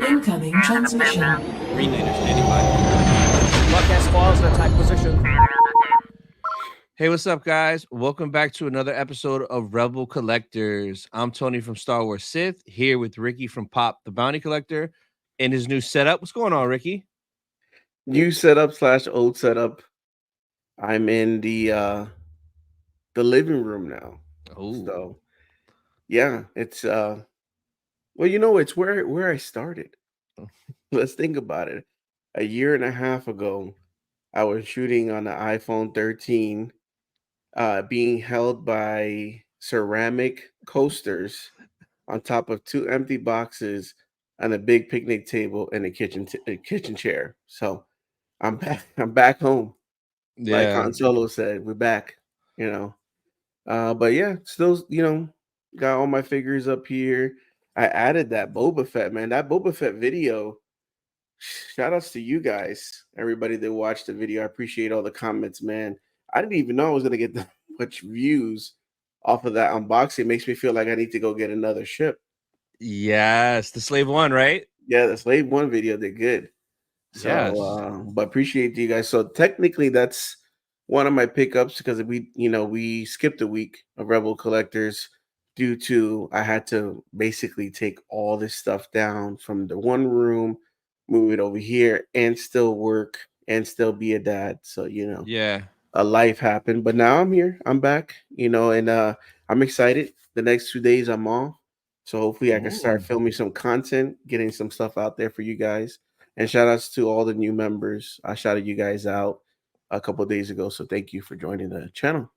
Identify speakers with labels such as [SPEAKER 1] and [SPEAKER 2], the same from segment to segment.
[SPEAKER 1] Incoming transmission.
[SPEAKER 2] Green Leader standing by.
[SPEAKER 3] Broadcast files in attack position.
[SPEAKER 2] Hey, what's up, guys? Welcome back to another episode of Rebel Collectors. I'm Tony from Star Wars Sith, here with Ricky from Pop the Bounty Collector in his new setup. What's going on, Ricky?
[SPEAKER 4] New setup / old setup. I'm in the living room now.
[SPEAKER 2] Oh,
[SPEAKER 4] So yeah, it's well, it's where I started. Let's think about it. A year and a half ago, I was shooting on the iPhone 13, being held by ceramic coasters on top of 2 empty boxes and a big picnic table and a kitchen chair. So I'm back. I'm back home. Like
[SPEAKER 2] yeah.
[SPEAKER 4] Han Solo said, we're back, you know. But yeah, still, got all my figures up here. I added that Boba Fett, man. That Boba Fett video. Shout outs to you guys, everybody that watched the video. I appreciate all the comments, man. I didn't even know I was gonna get that much views off of that unboxing. It makes me feel like I need to go get another ship.
[SPEAKER 2] Yes, the Slave One, right?
[SPEAKER 4] Yeah, the Slave One video did good. So,
[SPEAKER 2] Yes.
[SPEAKER 4] but appreciate you guys. So technically, that's one of my pickups because we skipped a week of Rebel Collectors due to I had to basically take all this stuff down from the one room, move it over here, and still work and still be a dad. So
[SPEAKER 2] Yeah.
[SPEAKER 4] a life happened, but now I'm here. I'm back. And I'm excited. The next 2 days I'm off, so hopefully I can start
[SPEAKER 2] Ooh.
[SPEAKER 4] filming some content, getting some stuff out there for you guys. And shout outs to all the new members. I shouted you guys out a couple of days ago, so thank you for joining the channel.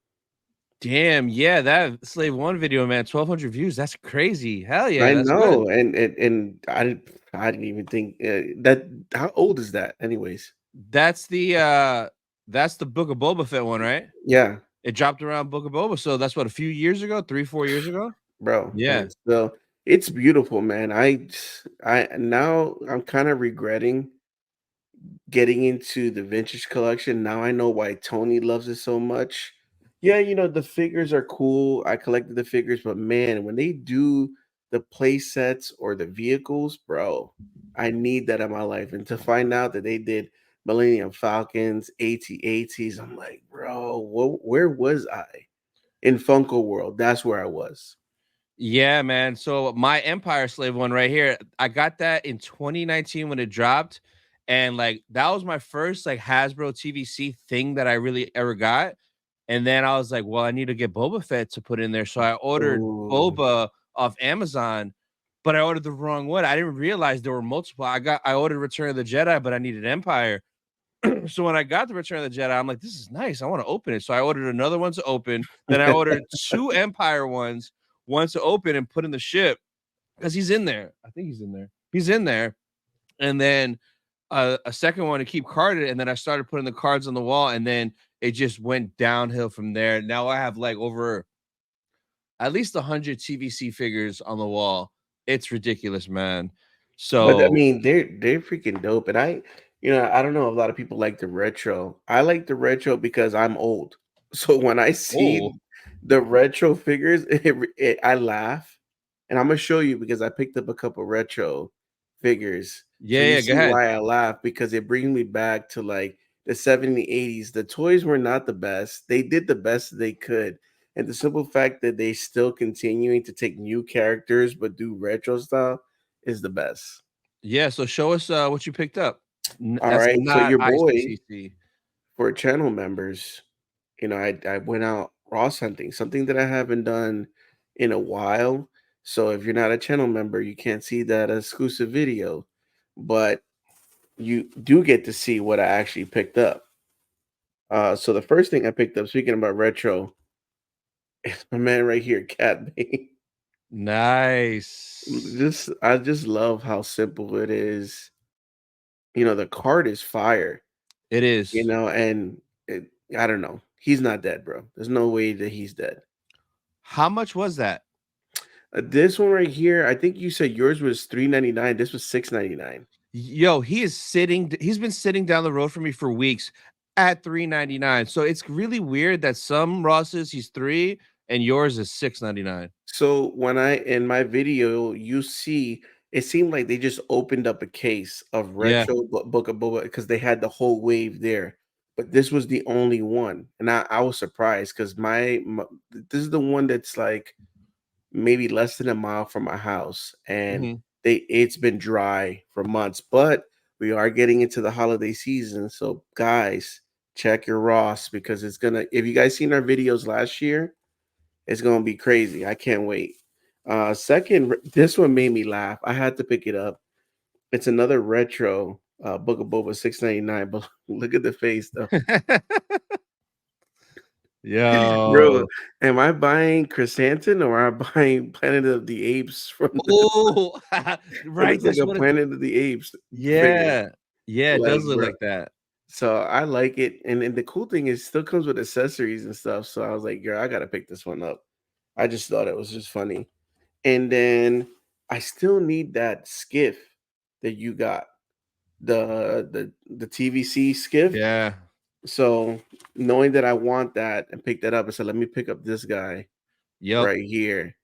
[SPEAKER 2] Damn, yeah, that Slave One video, man, 1,200 views. That's crazy. Hell yeah,
[SPEAKER 4] I
[SPEAKER 2] that's good.
[SPEAKER 4] know, and I didn't even think that. How old is that, anyways?
[SPEAKER 2] That's the Book of Boba Fett one, right?
[SPEAKER 4] Yeah,
[SPEAKER 2] It dropped around Book of Boba, so that's what, a few years ago, 3-4 years ago.
[SPEAKER 4] bro.
[SPEAKER 2] Yeah.
[SPEAKER 4] And so it's beautiful, man. I now I'm kind of regretting getting into the vintage collection. Now I know why Tony loves it so much. Yeah, the figures are cool. I collected the figures, but man, when they do the play sets or the vehicles, bro, I need that in my life. And to find out that they did Millennium Falcons, AT-ATs, I'm like, bro, where was I? In Funko World. That's where I was.
[SPEAKER 2] Yeah, man. So my Empire Slave one right here, I got that in 2019 when it dropped. And like that was my first like Hasbro TVC thing that I really ever got. And then I was like, well, I need to get Boba Fett to put in there. So I ordered
[SPEAKER 4] Ooh.
[SPEAKER 2] Boba off Amazon, but I ordered the wrong one. I didn't realize there were multiple. I ordered Return of the Jedi, but I needed Empire. So when I got the Return of the Jedi, I'm like, this is nice. I want to open it. So I ordered another one to open. Then I ordered 2 Empire ones, one to open and put in the ship because he's in there. I think he's in there. He's in there. And then a second one to keep carded. And then I started putting the cards on the wall, and then it just went downhill from there. Now I have like over at least 100 TVC figures on the wall. It's ridiculous, man.
[SPEAKER 4] But I
[SPEAKER 2] So,
[SPEAKER 4] mean, they're freaking dope. And I don't know. A lot of people like the retro. I like the retro because I'm old. So when I see
[SPEAKER 2] oh,
[SPEAKER 4] the retro figures, I laugh. And I'm gonna show you because I picked up a couple retro figures. So you
[SPEAKER 2] yeah, go
[SPEAKER 4] see
[SPEAKER 2] ahead.
[SPEAKER 4] why I laugh because it brings me back to like the 70s, 80s. The toys were not the best. They did the best they could. And the simple fact that they still continuing to take new characters but do retro style is the best.
[SPEAKER 2] Yeah, so show us what you picked up.
[SPEAKER 4] All
[SPEAKER 2] That's
[SPEAKER 4] right. So
[SPEAKER 2] not
[SPEAKER 4] your boy,
[SPEAKER 2] ICCC.
[SPEAKER 4] for channel members, I went out Ross hunting, something that I haven't done in a while. So if you're not a channel member, you can't see that exclusive video, but you do get to see what I actually picked up. So the first thing I picked up, speaking about retro, is my man right here, Cat Bane.
[SPEAKER 2] Nice.
[SPEAKER 4] I just love how simple it is. The card is fire.
[SPEAKER 2] It is.
[SPEAKER 4] And I don't know. He's not dead, bro. There's no way that he's dead.
[SPEAKER 2] How much was that?
[SPEAKER 4] This one right here, I think you said yours was $3.99. This was $6.99.
[SPEAKER 2] Yo, he's been sitting down the road from me for weeks at $3.99. So it's really weird that some Ross's he's 3 and yours is $6.99.
[SPEAKER 4] So when in my video, you see it seemed like they just opened up a case of
[SPEAKER 2] Yeah.
[SPEAKER 4] retro Book of Boba because they had the whole wave there. But this was the only one, and I was surprised because my this is the one that's like maybe less than a mile from my house, and
[SPEAKER 2] Mhm.
[SPEAKER 4] it's been dry for months, but we are getting into the holiday season. So guys, check your Ross because it's gonna if you guys seen our videos last year, it's gonna be crazy. I can't wait. Second, this one made me laugh. I had to pick it up. It's another retro Book of Boba 6.99, but look at the face though. Bro,
[SPEAKER 2] Yo.
[SPEAKER 4] am I buying Chrysanthemum or am I buying Planet of the Apes from the
[SPEAKER 2] Oh,
[SPEAKER 4] it
[SPEAKER 2] right.
[SPEAKER 4] looks like
[SPEAKER 2] That's
[SPEAKER 4] a
[SPEAKER 2] what it.
[SPEAKER 4] Planet of the Apes figure.
[SPEAKER 2] Yeah. Yeah, it
[SPEAKER 4] Like,
[SPEAKER 2] does look
[SPEAKER 4] bro.
[SPEAKER 2] like that.
[SPEAKER 4] So I like it. And the cool thing is it still comes with accessories and stuff. So I was like, girl, I gotta pick this one up. I just thought it was just funny. And then I still need that skiff that you got. The TVC skiff.
[SPEAKER 2] Yeah.
[SPEAKER 4] So knowing that I want that and pick that up, I said, let me pick up this guy
[SPEAKER 2] Yep.
[SPEAKER 4] right here.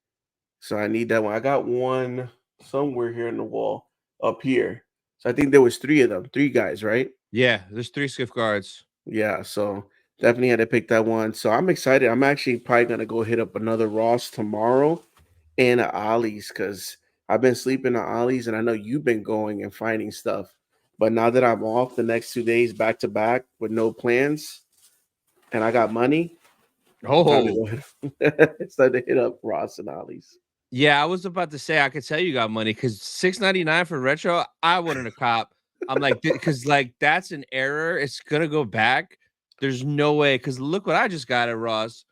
[SPEAKER 4] So I need that one. I got one somewhere here in the wall up here. So I think there was three of them, three guys, right?
[SPEAKER 2] Yeah, there's 3 skiff guards.
[SPEAKER 4] Yeah. So definitely had to pick that one. So I'm excited. I'm actually probably gonna go hit up another Ross tomorrow and a Ollie's because I've been sleeping at Ollie's and I know you've been going and finding stuff. But now that I'm off the next 2 days back to back with no plans and I got money, time to
[SPEAKER 2] Oh.
[SPEAKER 4] go hit it's time to hit up Ross and Ollie's.
[SPEAKER 2] Yeah, I was about to say I could tell you got money because 6.99 for retro, I wouldn't have cop. I'm like, because like that's an error. It's gonna go back. There's no way. Because look what I just got at Ross.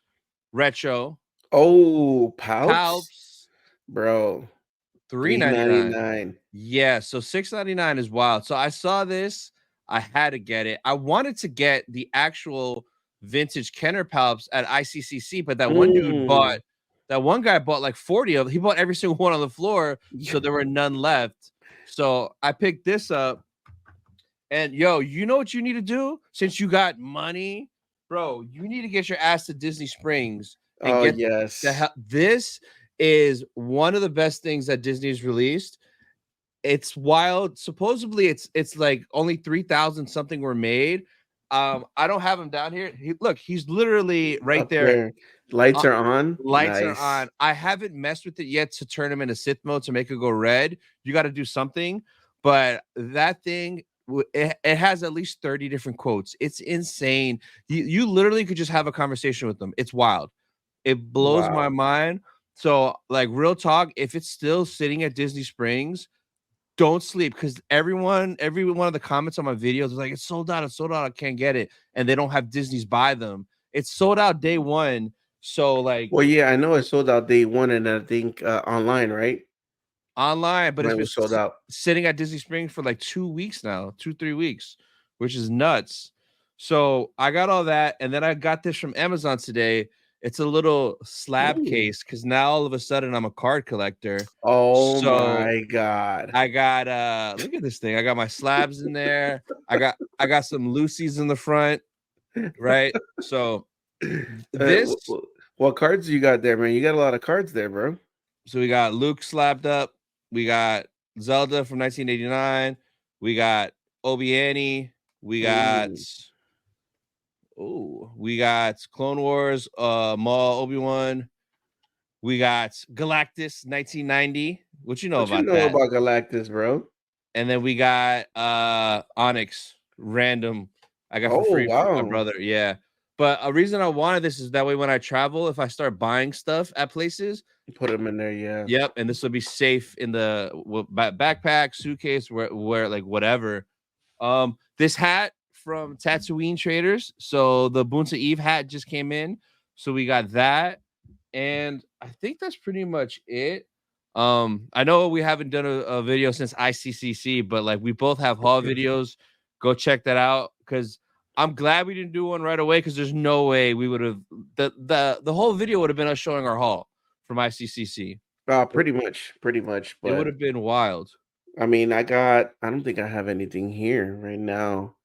[SPEAKER 2] Retro,
[SPEAKER 4] Oh, Palps?
[SPEAKER 2] Palps,
[SPEAKER 4] Bro,
[SPEAKER 2] 3.99.
[SPEAKER 4] 3.99.
[SPEAKER 2] Yeah, so 6.99 is wild. So I saw this, I had to get it. I wanted to get the actual vintage Kenner Palps at ICCC, but
[SPEAKER 4] Mm.
[SPEAKER 2] that one guy bought like 40 of them. He bought every single one on the floor,
[SPEAKER 4] Yeah.
[SPEAKER 2] so there were none left. So I picked this up, and yo, you know what you need to do since you got money, bro? You need to get your ass to Disney Springs and
[SPEAKER 4] Oh,
[SPEAKER 2] get the
[SPEAKER 4] yes.
[SPEAKER 2] hell. This is one of the best things that Disney's released. It's wild. Supposedly, it's like only 3,000 something were made. I don't have him down here. Look, he's literally right
[SPEAKER 4] Up
[SPEAKER 2] there.
[SPEAKER 4] there. Lights
[SPEAKER 2] Uh,
[SPEAKER 4] are on.
[SPEAKER 2] lights are
[SPEAKER 4] Nice.
[SPEAKER 2] on. I haven't messed with it yet to turn him into Sith mode to make it go red. You got to do something, but that thing it has at least 30 different quotes. It's insane. You literally could just have a conversation with them. It's wild. It blows my
[SPEAKER 4] Wow.
[SPEAKER 2] mind. So, like real talk, if it's still sitting at Disney Springs, don't sleep because every one of the comments on my videos is like, it's sold out, I can't get it. And they don't have Disney's buy them. It's sold out day one. So like
[SPEAKER 4] Well, yeah, I know it sold out day one, and I think online, right?
[SPEAKER 2] online, but it's
[SPEAKER 4] Mine
[SPEAKER 2] been
[SPEAKER 4] was sold out.
[SPEAKER 2] sitting at Disney Springs for like 2 weeks now, 2-3 weeks, which is nuts. So I got all that, and then I got this from Amazon today. It's a little slab
[SPEAKER 4] Ooh.
[SPEAKER 2] case because now all of a sudden I'm a card collector.
[SPEAKER 4] Oh
[SPEAKER 2] So
[SPEAKER 4] my God.
[SPEAKER 2] I got look at this thing. I got my slabs in there. I got some Lucy's in the front, right? So this
[SPEAKER 4] What cards you got there, man? You got a lot of cards there, bro.
[SPEAKER 2] so we got Luke slabbed up, we got Zelda from 1989, we got Obi Annie, we got
[SPEAKER 4] Ooh.
[SPEAKER 2] we got Clone Wars, Maul, Obi-Wan, we got Galactus 1990. What you know
[SPEAKER 4] What you
[SPEAKER 2] about
[SPEAKER 4] know
[SPEAKER 2] that?
[SPEAKER 4] about Galactus, bro?
[SPEAKER 2] And then we got Onyx random I got for
[SPEAKER 4] Oh,
[SPEAKER 2] free from my
[SPEAKER 4] wow.
[SPEAKER 2] brother. Yeah. But a reason I wanted this is that way when I travel, if I start buying stuff at places,
[SPEAKER 4] You put them in there, yeah.
[SPEAKER 2] yep, and this will be safe in the backpack, suitcase, where like whatever. This hat from Tatooine Traders. So the Boonta Eve hat just came in. So we got that. And I think that's pretty much it. I know we haven't done a video since ICCC, but like we both have haul videos. Go check that out because I'm glad we didn't do one right away because there's no way we would have the whole video would have been us showing our haul from ICCC.
[SPEAKER 4] Pretty much.
[SPEAKER 2] It would
[SPEAKER 4] But
[SPEAKER 2] have been wild.
[SPEAKER 4] I mean, I don't think I have anything here right now.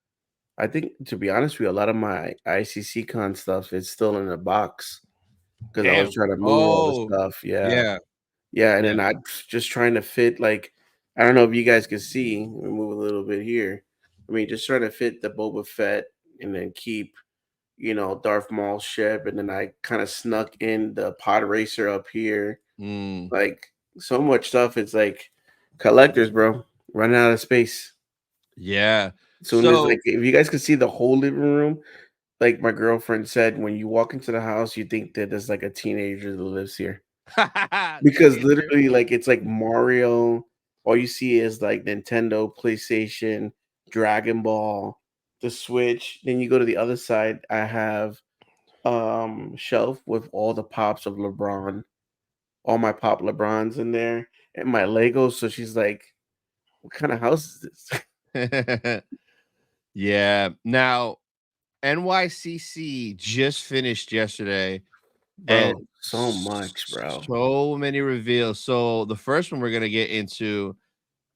[SPEAKER 4] I think, to be honest with you, a lot of my ICC con stuff is still in a box because I was
[SPEAKER 2] Damn.
[SPEAKER 4] trying to move all the
[SPEAKER 2] Oh,
[SPEAKER 4] stuff. Yeah.
[SPEAKER 2] yeah,
[SPEAKER 4] Yeah. And
[SPEAKER 2] yeah.
[SPEAKER 4] then I just trying to fit like I don't know if you guys can see. Let me move a little bit here. I mean, just trying to fit the Boba Fett and then keep, Darth Maul's ship, and then I kind of snuck in the pod racer up here.
[SPEAKER 2] Mm,
[SPEAKER 4] Like so much stuff. It's like collectors, bro, running out of space.
[SPEAKER 2] yeah.
[SPEAKER 4] Soon as like
[SPEAKER 2] So
[SPEAKER 4] if you guys could see the whole living room, like my girlfriend said, when you walk into the house, you think that there's like a teenager that lives here. Because
[SPEAKER 2] teenager.
[SPEAKER 4] literally, like it's like Mario. All you see is like Nintendo, PlayStation, Dragon Ball, the Switch. Then you go to the other side. I have shelf with all the pops of LeBron, all my pop LeBrons in there, and my Legos. So she's like, "What kind of house is this?"
[SPEAKER 2] Yeah. Now, NYCC just finished yesterday, and
[SPEAKER 4] Bro, so much, bro.
[SPEAKER 2] so many reveals. So the first one we're gonna get into,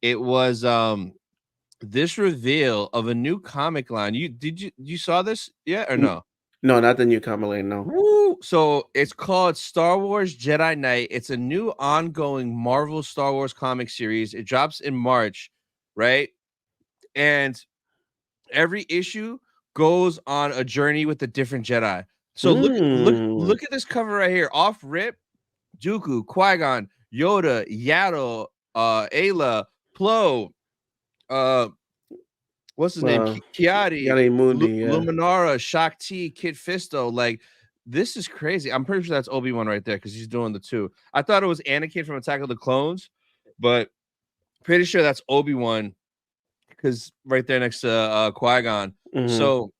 [SPEAKER 2] it was this reveal of a new comic line. You saw this yet or
[SPEAKER 4] N
[SPEAKER 2] no?
[SPEAKER 4] No, not the new Kamala, no.
[SPEAKER 2] Woo! So it's called Star Wars Jedi Knight. It's a new ongoing Marvel Star Wars comic series. It drops in March, right? And every issue goes on a journey with a different Jedi. So
[SPEAKER 4] Mm.
[SPEAKER 2] look at this cover right here. Off rip, Dooku, Qui-Gon, Yoda, Yaddle, Ayla, Plo, uh, what's his name?
[SPEAKER 4] Uh,
[SPEAKER 2] Kiadi,
[SPEAKER 4] Yali Mundi, yeah.
[SPEAKER 2] Luminara, Shakti, Kid Fisto. Like, this is crazy. I'm pretty sure that's Obi-Wan right there because he's doing the two. I thought it was Anakin from Attack of the Clones, but pretty sure that's Obi-Wan because right there next to Qui-Gon.
[SPEAKER 4] Mhm.
[SPEAKER 2] So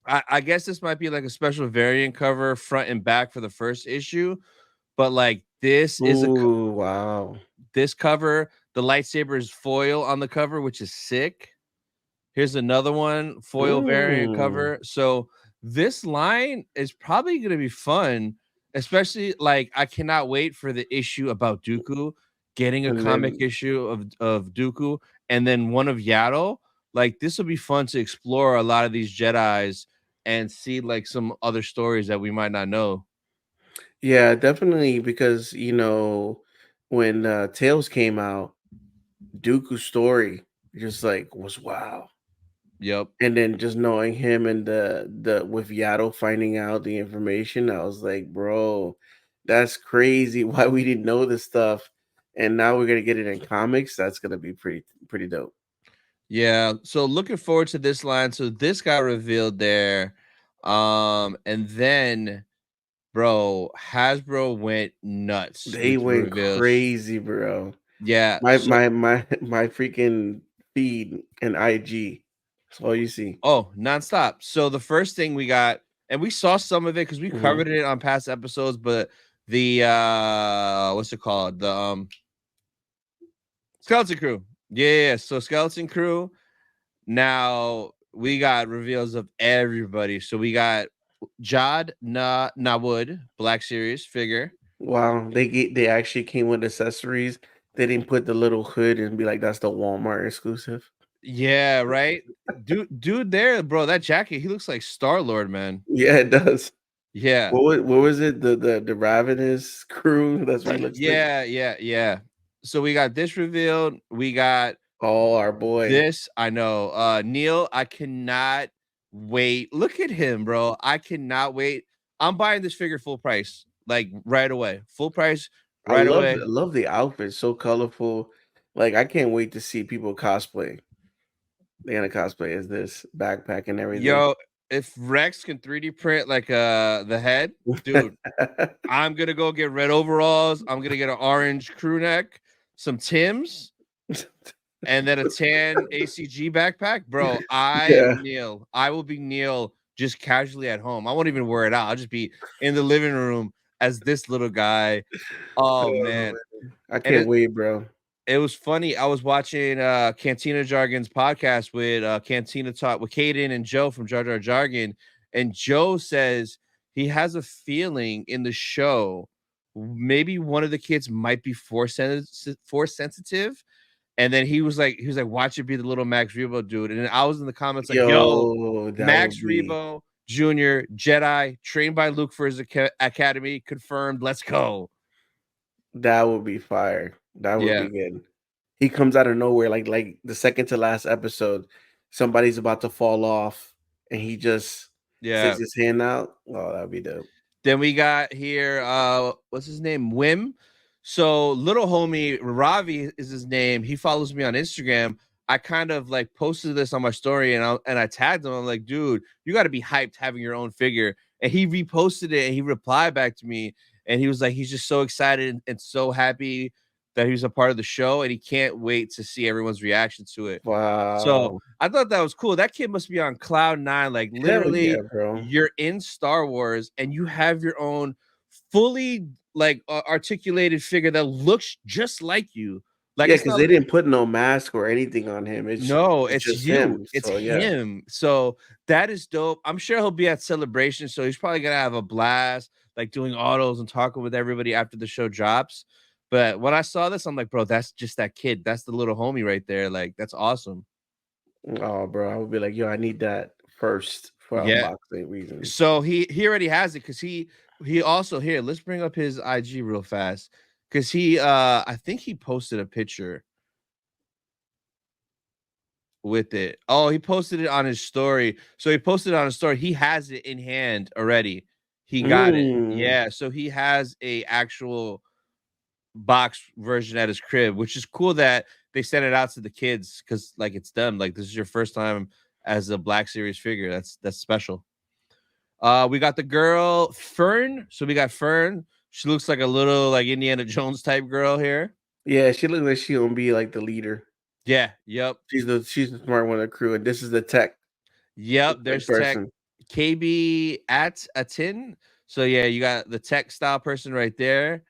[SPEAKER 2] I guess this might be like a special variant cover front and back for the first issue, but like this is
[SPEAKER 4] Ooh, wow.
[SPEAKER 2] this cover, the lightsaber is foil on the cover, which is sick. Here's another one, foil variant
[SPEAKER 4] Mm.
[SPEAKER 2] cover. So this line is probably gonna be fun, especially like I cannot wait for the issue about Dooku, getting a
[SPEAKER 4] And
[SPEAKER 2] comic
[SPEAKER 4] then
[SPEAKER 2] issue of Dooku, and then one of Yaddle. Like this will be fun to explore a lot of these Jedis and see like some other stories that we might not know.
[SPEAKER 4] yeah, definitely because, when, Tales came out, Dooku's story just, like, was wow.
[SPEAKER 2] Yep.
[SPEAKER 4] And then just knowing him and the with Yaddle finding out the information, I was like, "Bro, that's crazy why we didn't know this stuff, and now we're gonna get it in comics." That's gonna be pretty dope.
[SPEAKER 2] Yeah, so looking forward to this line. So this got revealed there. And then bro, Hasbro went nuts
[SPEAKER 4] They
[SPEAKER 2] with the
[SPEAKER 4] went
[SPEAKER 2] reveals.
[SPEAKER 4] crazy, bro.
[SPEAKER 2] Yeah,
[SPEAKER 4] My
[SPEAKER 2] so
[SPEAKER 4] my my my freaking feed and IG. That's all you see.
[SPEAKER 2] oh, nonstop. So the first thing we got, and we saw some of it because we
[SPEAKER 4] Mhm.
[SPEAKER 2] covered it on past episodes, but the what's it called? The Skeleton Crew. Yeah, so Skeleton Crew. Now we got reveals of everybody. So we got Jad Nawood, Black Series figure.
[SPEAKER 4] Wow, they actually came with accessories. They didn't put the little hood and be like, "That's the Walmart exclusive."
[SPEAKER 2] Yeah, right. Dude there, bro. That jacket, he looks like Star-Lord, man.
[SPEAKER 4] Yeah, it does.
[SPEAKER 2] Yeah.
[SPEAKER 4] What was it? The Ravenous crew? That's what it looks like.
[SPEAKER 2] Yeah. So we got this revealed. We got
[SPEAKER 4] Oh, our boy.
[SPEAKER 2] this. I know. Neil, I cannot wait. Look at him, bro. I cannot wait. I'm buying this figure full price, like right away. Full price,
[SPEAKER 4] I
[SPEAKER 2] right
[SPEAKER 4] love
[SPEAKER 2] away.
[SPEAKER 4] I love the outfit, so colorful. Like I can't wait to see people cosplay. They're gonna cosplay as this backpack and everything.
[SPEAKER 2] Yo, if Rex can 3D print like the head, dude, I'm gonna go get red overalls. I'm gonna get an orange crew neck, some Tims, and then a tan ACG backpack. Bro,
[SPEAKER 4] Yeah.
[SPEAKER 2] I will be Neil just casually at home. I won't even wear it out. I'll just be in the living room as this little guy. Oh
[SPEAKER 4] Oh,
[SPEAKER 2] man.
[SPEAKER 4] man. I
[SPEAKER 2] And
[SPEAKER 4] can't wait, bro.
[SPEAKER 2] it was funny. I was watching Cantina Jargon's podcast with Cantina Talk with Caden and Joe from Jar Jar Jargon, and Joe says he has a feeling in the show maybe one of the kids might be force sensitive. And then he was like, watch it be the little Max Rebo dude. And then I was in the comments like, yo,
[SPEAKER 4] Yo, that would
[SPEAKER 2] Max
[SPEAKER 4] be
[SPEAKER 2] Rebo Jr. Jedi trained by Luke for his academy confirmed. Let's go.
[SPEAKER 4] that would be fire. That would
[SPEAKER 2] Yeah.
[SPEAKER 4] be good. he comes out of nowhere, like the second to last episode, somebody's about to fall off, and he just
[SPEAKER 2] Yeah.
[SPEAKER 4] sticks his hand out. Oh, that'd be dope.
[SPEAKER 2] Then we got here, what's his name? Wim. So little homie Ravi is his name. He follows me on Instagram. I kind of like posted this on my story and I tagged him. I'm like, dude, you got to be hyped having your own figure. And he reposted it and he replied back to me and he was like, he's just so excited and so happy that he was a part of the show and he can't wait to see everyone's reaction to it. So
[SPEAKER 4] Wow.
[SPEAKER 2] I thought that was cool. That kid must be on cloud nine. Like
[SPEAKER 4] Hell yeah,
[SPEAKER 2] literally,
[SPEAKER 4] bro.
[SPEAKER 2] you're in Star Wars and you have your own fully like articulated figure that looks just like you. Like
[SPEAKER 4] Yeah,
[SPEAKER 2] it's
[SPEAKER 4] because
[SPEAKER 2] not
[SPEAKER 4] they didn't put no mask or anything on him.
[SPEAKER 2] no,
[SPEAKER 4] It's
[SPEAKER 2] it's
[SPEAKER 4] just
[SPEAKER 2] you.
[SPEAKER 4] him.
[SPEAKER 2] It's
[SPEAKER 4] So yeah.
[SPEAKER 2] him. So that is dope. I'm sure he'll be at Celebration. So he's probably gonna have a blast, like doing autos and talking with everybody after the show drops. But when I saw this, I'm like, bro, that's just that kid. That's the little homie right there. Like, that's awesome.
[SPEAKER 4] Oh, bro, I would be like, yo, I need that first for
[SPEAKER 2] Yeah.
[SPEAKER 4] unboxing reasons.
[SPEAKER 2] So he already has it because he also here. Let's bring up his IG real fast because he I think he posted a picture with it. Oh, he posted it on his story. So he posted it on his story. He has it in hand already. He got it.
[SPEAKER 4] Mm.
[SPEAKER 2] Yeah. So he has a actual box version at his crib, which is cool that they sent it out to the kids because like it's done. Like this is your first time as a Black Series figure. That's special. We got the girl Fern. So we got Fern. She looks like a little like Indiana Jones type girl here.
[SPEAKER 4] Yeah, she looks like she gonna be like the leader.
[SPEAKER 2] Yeah. Yep.
[SPEAKER 4] She's the smart one of the crew, and this is the
[SPEAKER 2] Yep.
[SPEAKER 4] tech
[SPEAKER 2] There's Tech
[SPEAKER 4] person.
[SPEAKER 2] KB at a tin. So yeah, you got the tech style person right there.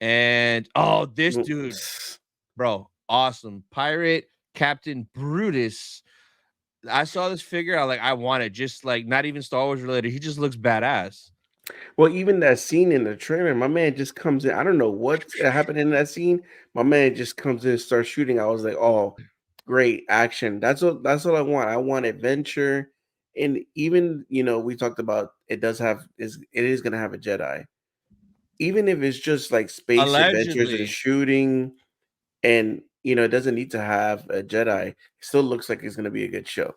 [SPEAKER 2] And oh, this
[SPEAKER 4] Mm,
[SPEAKER 2] dude, bro, awesome. Pirate Captain Brutus. I saw this figure. I like, I want it. Just like not even Star Wars related. He just looks badass.
[SPEAKER 4] Well, even that scene in the trailer, my man just comes in. I don't know what happened in that scene. My man just comes in and starts shooting. I was like, oh, great action. That's what I want. I want adventure. And even, we talked about it is gonna have a Jedi. Even if it's just like space adventures and
[SPEAKER 2] Allegedly.
[SPEAKER 4] shooting, and it doesn't need to have a Jedi. It still looks like it's gonna be a good show.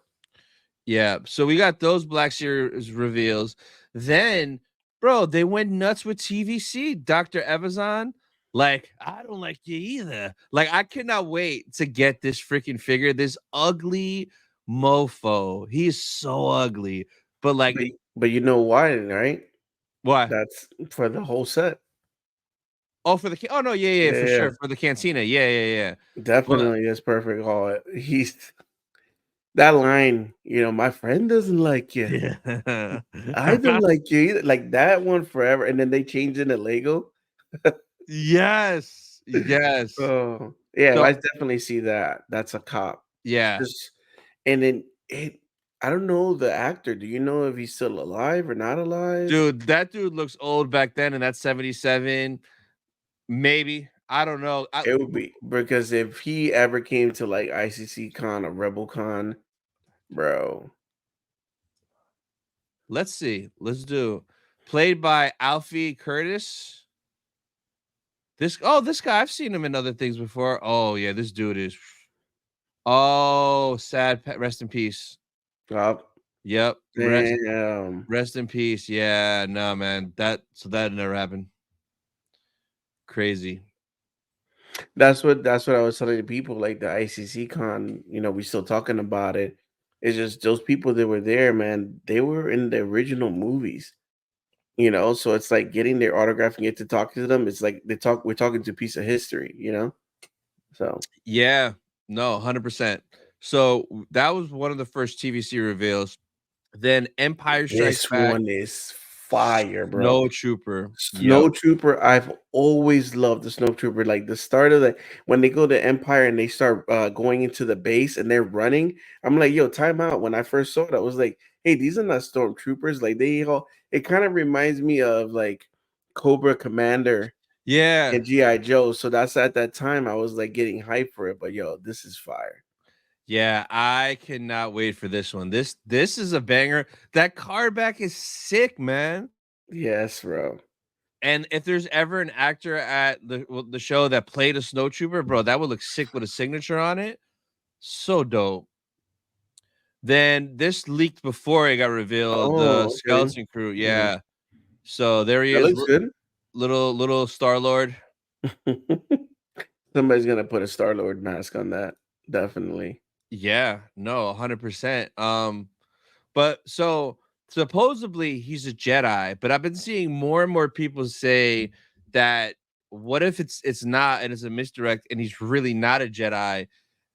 [SPEAKER 2] Yeah. So we got those Black Series reveals. Then, bro, they went nuts with TVC. Dr. Evazan. Like, I don't like you either. Like, I cannot wait to get this freaking figure. This ugly mofo. He is so ugly. But
[SPEAKER 4] But
[SPEAKER 2] like,
[SPEAKER 4] but you know why, right?
[SPEAKER 2] why?
[SPEAKER 4] That's for the whole set.
[SPEAKER 2] Oh, for the oh no, yeah, yeah,
[SPEAKER 4] Yeah,
[SPEAKER 2] for
[SPEAKER 4] yeah.
[SPEAKER 2] sure. For the cantina. Yeah, yeah, yeah. But
[SPEAKER 4] Definitely, that's perfect. Oh, he's that line, my friend doesn't like you.
[SPEAKER 2] yeah.
[SPEAKER 4] I don't like you either. Like that one forever. And then they changed into Lego.
[SPEAKER 2] Yes. Yes.
[SPEAKER 4] Oh, yeah, I
[SPEAKER 2] So
[SPEAKER 4] definitely see that. That's a cop.
[SPEAKER 2] yeah.
[SPEAKER 4] Just and then I don't know the actor. Do you know if he's still alive or not alive?
[SPEAKER 2] Dude, that dude looks old back then, and that's 77. Maybe. I don't know.
[SPEAKER 4] It would be because if he ever came to like ICC Con or Rebel Con, bro.
[SPEAKER 2] Let's see. Let's do. Played by Alfie Curtis. This guy, I've seen him in other things before. Oh, yeah, this dude is. Oh, sad. Rest in peace.
[SPEAKER 4] Oh,
[SPEAKER 2] Yep.
[SPEAKER 4] damn.
[SPEAKER 2] Rest in peace. Yeah, no, man. That never happened. Crazy.
[SPEAKER 4] That's what I was telling the people, like the ICC con, we still talking about it. It's just those people that were there, man, they were in the original movies, so it's like getting their autograph and get to talk to them. It's like we're talking to a piece of history. So
[SPEAKER 2] Yeah, no, 100%. So that was one of the first TVC reveals. Then Empire Strikes
[SPEAKER 4] this
[SPEAKER 2] Back,
[SPEAKER 4] one is fire, bro.
[SPEAKER 2] Snow Trooper. Yep.
[SPEAKER 4] Snow Trooper, I've always loved the Snow Trooper. Like the start of when they go to Empire and they start going into the base and they're running. I'm like, yo, time out. When I first saw it, I was like, hey, these are not stormtroopers. Like it kind of reminds me of like Cobra Commander
[SPEAKER 2] Yeah.
[SPEAKER 4] and GI Joe. So that's at that time I was like getting hyped for it. But yo, this is fire.
[SPEAKER 2] Yeah, I cannot wait for this one. This is a banger. That card back is sick, man.
[SPEAKER 4] Yes, bro.
[SPEAKER 2] And if there's ever an actor at the show that played a snowtrooper, bro, that would look sick with a signature on it. So dope. Then this leaked before it got revealed. The
[SPEAKER 4] Oh, okay.
[SPEAKER 2] skeleton crew,
[SPEAKER 4] Mhm.
[SPEAKER 2] yeah. So there he
[SPEAKER 4] That
[SPEAKER 2] is,
[SPEAKER 4] looks good.
[SPEAKER 2] little Star Lord.
[SPEAKER 4] Somebody's gonna put a Star Lord mask on that. Definitely.
[SPEAKER 2] Yeah, no, 100%. But so supposedly he's a Jedi, but I've been seeing more and more people say that what if it's not and it's a misdirect and he's really not a Jedi?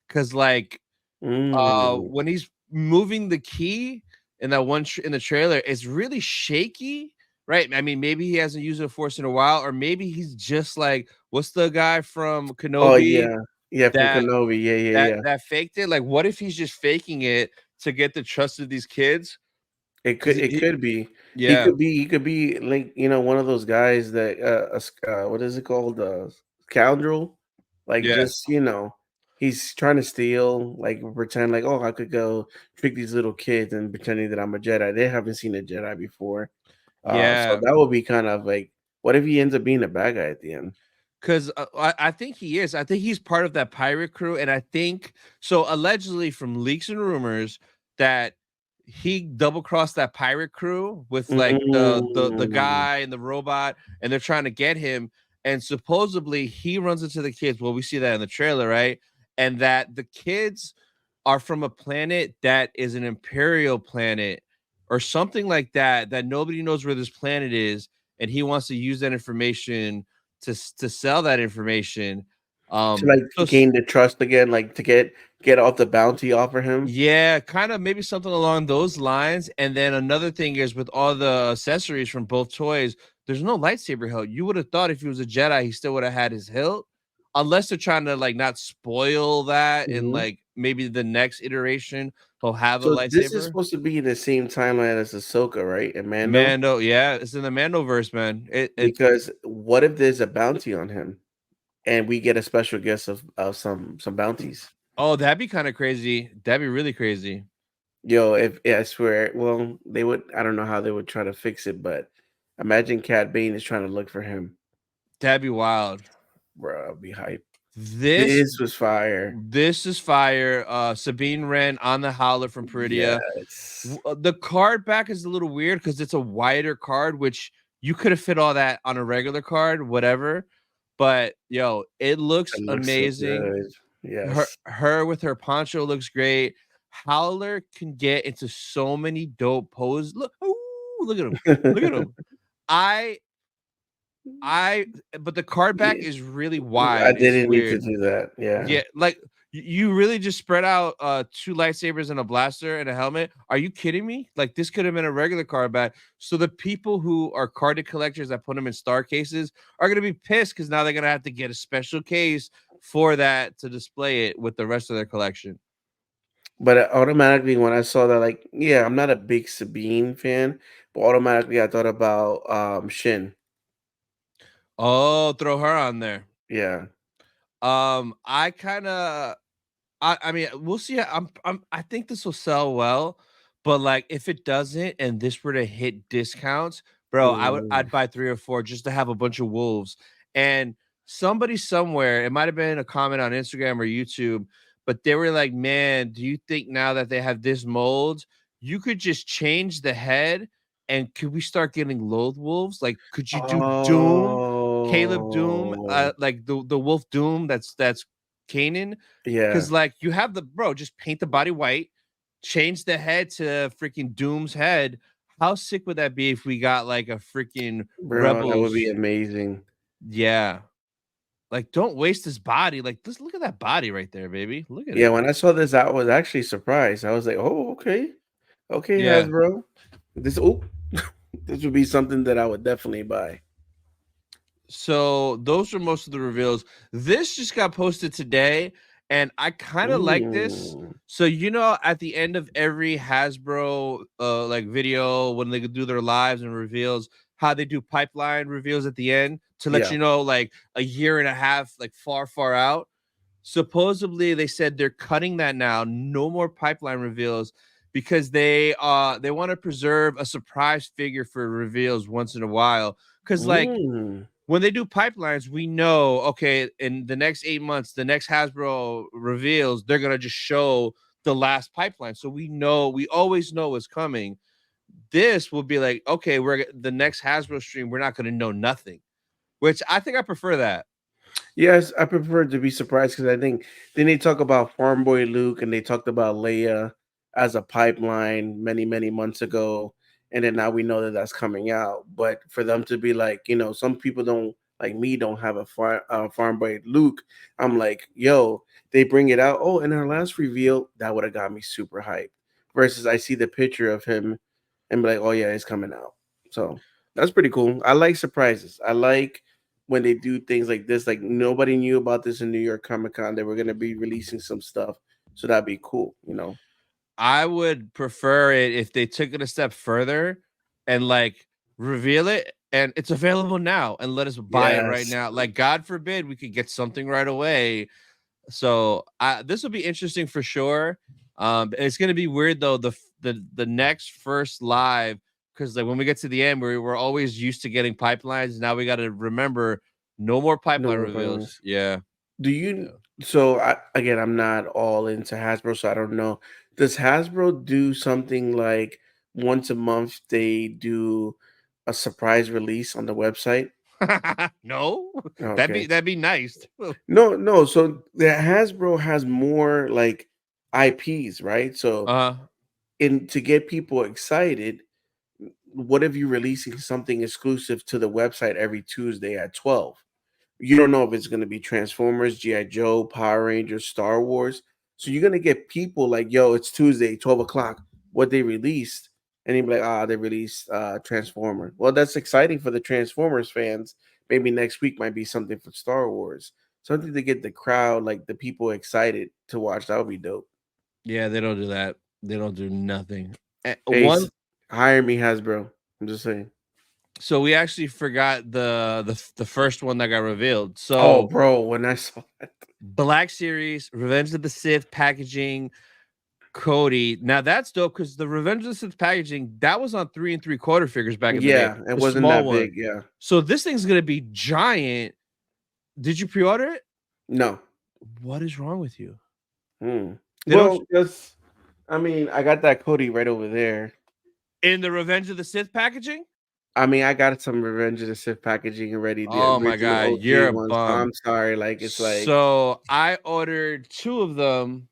[SPEAKER 2] Because like
[SPEAKER 4] Mm.
[SPEAKER 2] when he's moving the key in that in the trailer, it's really shaky, right? I mean, maybe he hasn't used the force in a while, or maybe he's just like what's the guy from
[SPEAKER 4] Oh,
[SPEAKER 2] Kenobi
[SPEAKER 4] yeah. Yeah, from
[SPEAKER 2] that
[SPEAKER 4] Kenobi. Yeah, yeah,
[SPEAKER 2] that
[SPEAKER 4] yeah.
[SPEAKER 2] that faked it? Like, what if he's just faking it to get the trust of these kids? Because
[SPEAKER 4] It could be.
[SPEAKER 2] yeah,
[SPEAKER 4] He could be like, one of those guys that what is it called? Scoundrel. Like
[SPEAKER 2] yeah,
[SPEAKER 4] just, he's trying to steal, like pretend like, oh, I could go trick these little kids and pretending that I'm a Jedi. They haven't seen a Jedi before. So
[SPEAKER 2] yeah.
[SPEAKER 4] that would be kind of like, what if he ends up being a bad guy at the end?
[SPEAKER 2] Because I think he is. I think he's part of that pirate crew, and I think so. Allegedly, from leaks and rumors, that he double crossed that pirate crew with like the
[SPEAKER 4] Mm.
[SPEAKER 2] guy and the robot, and they're trying to get him. And supposedly, he runs into the kids. Well, we see that in the trailer, right? And that the kids are from a planet that is an imperial planet or something like that. That nobody knows where this planet is, and he wants to use that information to sell that information.
[SPEAKER 4] To like
[SPEAKER 2] So
[SPEAKER 4] gain the trust again, like to get off the bounty off of him.
[SPEAKER 2] yeah, kind of maybe something along those lines. And then another thing is with all the accessories from both toys, there's no lightsaber hilt. You would have thought if he was a Jedi, he still would have had his hilt, unless they're trying to like not spoil that and
[SPEAKER 4] Mhm.
[SPEAKER 2] like maybe the next iteration he'll have a
[SPEAKER 4] So this is
[SPEAKER 2] lightsaber.
[SPEAKER 4] supposed to be in the same timeline as Ahsoka, right? And Mando?
[SPEAKER 2] Mando, yeah, it's in the Mandoverse, man. It
[SPEAKER 4] Because what if there's a bounty on him and we get a special guest of some bounties?
[SPEAKER 2] oh, that'd be kind of crazy. That'd be really crazy.
[SPEAKER 4] Yo, if yeah, I swear, well, they would I don't know how they would try to fix it, but imagine Cat Bane is trying to look for him.
[SPEAKER 2] That'd be wild.
[SPEAKER 4] Bro, I'll be hype.
[SPEAKER 2] This
[SPEAKER 4] This was fire.
[SPEAKER 2] this is fire. Sabine Wren on the Howler from Peridia.
[SPEAKER 4] Yes.
[SPEAKER 2] The card back is a little weird because it's a wider card, which you could have fit all that on a regular card, whatever. But yo, it looks
[SPEAKER 4] It looks so
[SPEAKER 2] amazing.
[SPEAKER 4] good.
[SPEAKER 2] Her
[SPEAKER 4] Yes.
[SPEAKER 2] her with her poncho looks great. Howler can get into so many dope poses. Look, ooh, look at him. Look at him. I I but the card back
[SPEAKER 4] Yeah,
[SPEAKER 2] is really
[SPEAKER 4] I
[SPEAKER 2] wide. It's
[SPEAKER 4] didn't need to
[SPEAKER 2] weird.
[SPEAKER 4] do that. Yeah.
[SPEAKER 2] Yeah, like you really just spread out two lightsabers and a blaster and a helmet. Are you kidding me? Like this could have been a regular card back. So the people who are carded collectors that put them in star cases are gonna be pissed because now they're gonna have to get a special case for that to display it with the rest of their collection.
[SPEAKER 4] But automatically when I saw that, like, yeah, I'm not a big Sabine fan, but automatically I thought about Shin.
[SPEAKER 2] Oh, throw her on there.
[SPEAKER 4] Yeah.
[SPEAKER 2] I kind of I mean, we'll see. I think this will sell well, but like if it doesn't and this were to hit discounts, bro,
[SPEAKER 4] Mm.
[SPEAKER 2] I'd buy 3 or 4 just to have a bunch of wolves. And somebody somewhere, it might have been a comment on Instagram or YouTube, but they were like, "Man, do you think now that they have this mold, you could just change the head and could we start getting loathe wolves? Like could you do Doom, Caleb Doom,
[SPEAKER 4] Oh.
[SPEAKER 2] like the wolf Doom that's Kanan?
[SPEAKER 4] Yeah.
[SPEAKER 2] 'Cause, like, you have the bro, just paint the body white, change the head to freaking Doom's head. How sick would that be if we got, like, a freaking
[SPEAKER 4] Bro, that would be
[SPEAKER 2] Rebels.
[SPEAKER 4] amazing.
[SPEAKER 2] Yeah. Like, don't waste his body. Like, just look at that body right there, baby. Look at
[SPEAKER 4] Yeah,
[SPEAKER 2] it.
[SPEAKER 4] when I saw this, I was actually surprised. I was like, "Oh, okay. Okay,
[SPEAKER 2] Yeah.
[SPEAKER 4] Hasbro. This this would be something that I would definitely buy."
[SPEAKER 2] So those are most of the reveals. This just got posted today, and I kind of like this.
[SPEAKER 4] Mm.
[SPEAKER 2] So at the end of every Hasbro like video when they do their lives and reveals, how they do pipeline reveals at the end to let
[SPEAKER 4] Yeah.
[SPEAKER 2] you know like a year and a half, like far out. Supposedly they said they're cutting that now. No more pipeline reveals because they want to preserve a surprise figure for reveals once in a while Because like
[SPEAKER 4] Mm.
[SPEAKER 2] when they do pipelines, we know, okay, in the next 8 months, the next Hasbro reveals, they're gonna just show the last pipeline. So we know, we always know what's coming. This will be like, okay, we're the next Hasbro stream, we're not gonna know nothing. Which I think I prefer that.
[SPEAKER 4] Yes, I prefer to be surprised because I think then they talk about Farm Boy Luke and they talked about Leia as a pipeline many, many months ago, and then now we know that that's coming out. But for them to be like, some people don't like me don't have a Farm Boy Luke. I'm like, yo, they bring it out. Oh, in our last reveal, that would have got me super hyped. Versus I see the picture of him and be like, oh yeah, it's coming out. So that's pretty cool. I like surprises. I like when they do things like this. Like nobody knew about this in New York Comic Con. They were gonna be releasing some stuff, so that'd be cool.
[SPEAKER 2] I would prefer it if they took it a step further and like reveal it and it's available now and let us buy it right
[SPEAKER 4] Yes.
[SPEAKER 2] now. Like, God forbid we could get something right away. So this will be interesting for sure. It's gonna be weird though. The next first live, because like when we get to the end, we're always used to getting pipelines. Now we got to remember no more
[SPEAKER 4] No
[SPEAKER 2] pipeline
[SPEAKER 4] more problems.
[SPEAKER 2] reveals. Yeah,
[SPEAKER 4] Do
[SPEAKER 2] yeah.
[SPEAKER 4] you? So again, I'm not all into Hasbro, so I don't know. Does Hasbro do something like once a month they do a surprise release on the website?
[SPEAKER 2] No,
[SPEAKER 4] Okay.
[SPEAKER 2] that'd be nice.
[SPEAKER 4] No, no. So the Hasbro has more like IPs, right? So
[SPEAKER 2] Uh,
[SPEAKER 4] in to get people excited, what if you releasing something exclusive to the website every Tuesday at 12? You don't know if it's going to be Transformers, GI Joe, Power Rangers, Star Wars. So you're going to get people like, yo, it's Tuesday, 12 o'clock, what they released. And you'd be like, they released Transformer. Well, that's exciting for the Transformers fans. Maybe next week might be something for Star Wars. Something to get the crowd, like the people excited to watch. That would be dope.
[SPEAKER 2] yeah, they don't do that. They don't do nothing.
[SPEAKER 4] Hey,
[SPEAKER 2] One,
[SPEAKER 4] hire me, Hasbro. I'm just saying.
[SPEAKER 2] so we actually forgot the first one that got revealed.
[SPEAKER 4] Oh,
[SPEAKER 2] So
[SPEAKER 4] bro, when I saw that.
[SPEAKER 2] Black Series, Revenge of the Sith packaging, Cody. Now that's dope because the Revenge of the Sith packaging that was on 3 3/4 figures back in the day,
[SPEAKER 4] Yeah, it
[SPEAKER 2] the
[SPEAKER 4] wasn't
[SPEAKER 2] small
[SPEAKER 4] that
[SPEAKER 2] one.
[SPEAKER 4] big. Yeah.
[SPEAKER 2] So this thing's gonna be giant. Did you pre-order it?
[SPEAKER 4] No.
[SPEAKER 2] What is wrong with you?
[SPEAKER 4] Hmm.
[SPEAKER 2] They don't
[SPEAKER 4] Well, just I mean, I got that Cody right over there.
[SPEAKER 2] in the Revenge of the Sith packaging?
[SPEAKER 4] I mean, I got some Revenge of the Sith packaging already, the
[SPEAKER 2] Oh my
[SPEAKER 4] original
[SPEAKER 2] god,
[SPEAKER 4] OG
[SPEAKER 2] you're a
[SPEAKER 4] ones. So
[SPEAKER 2] bum.
[SPEAKER 4] I'm sorry, like it's like,
[SPEAKER 2] So I ordered 2 of them.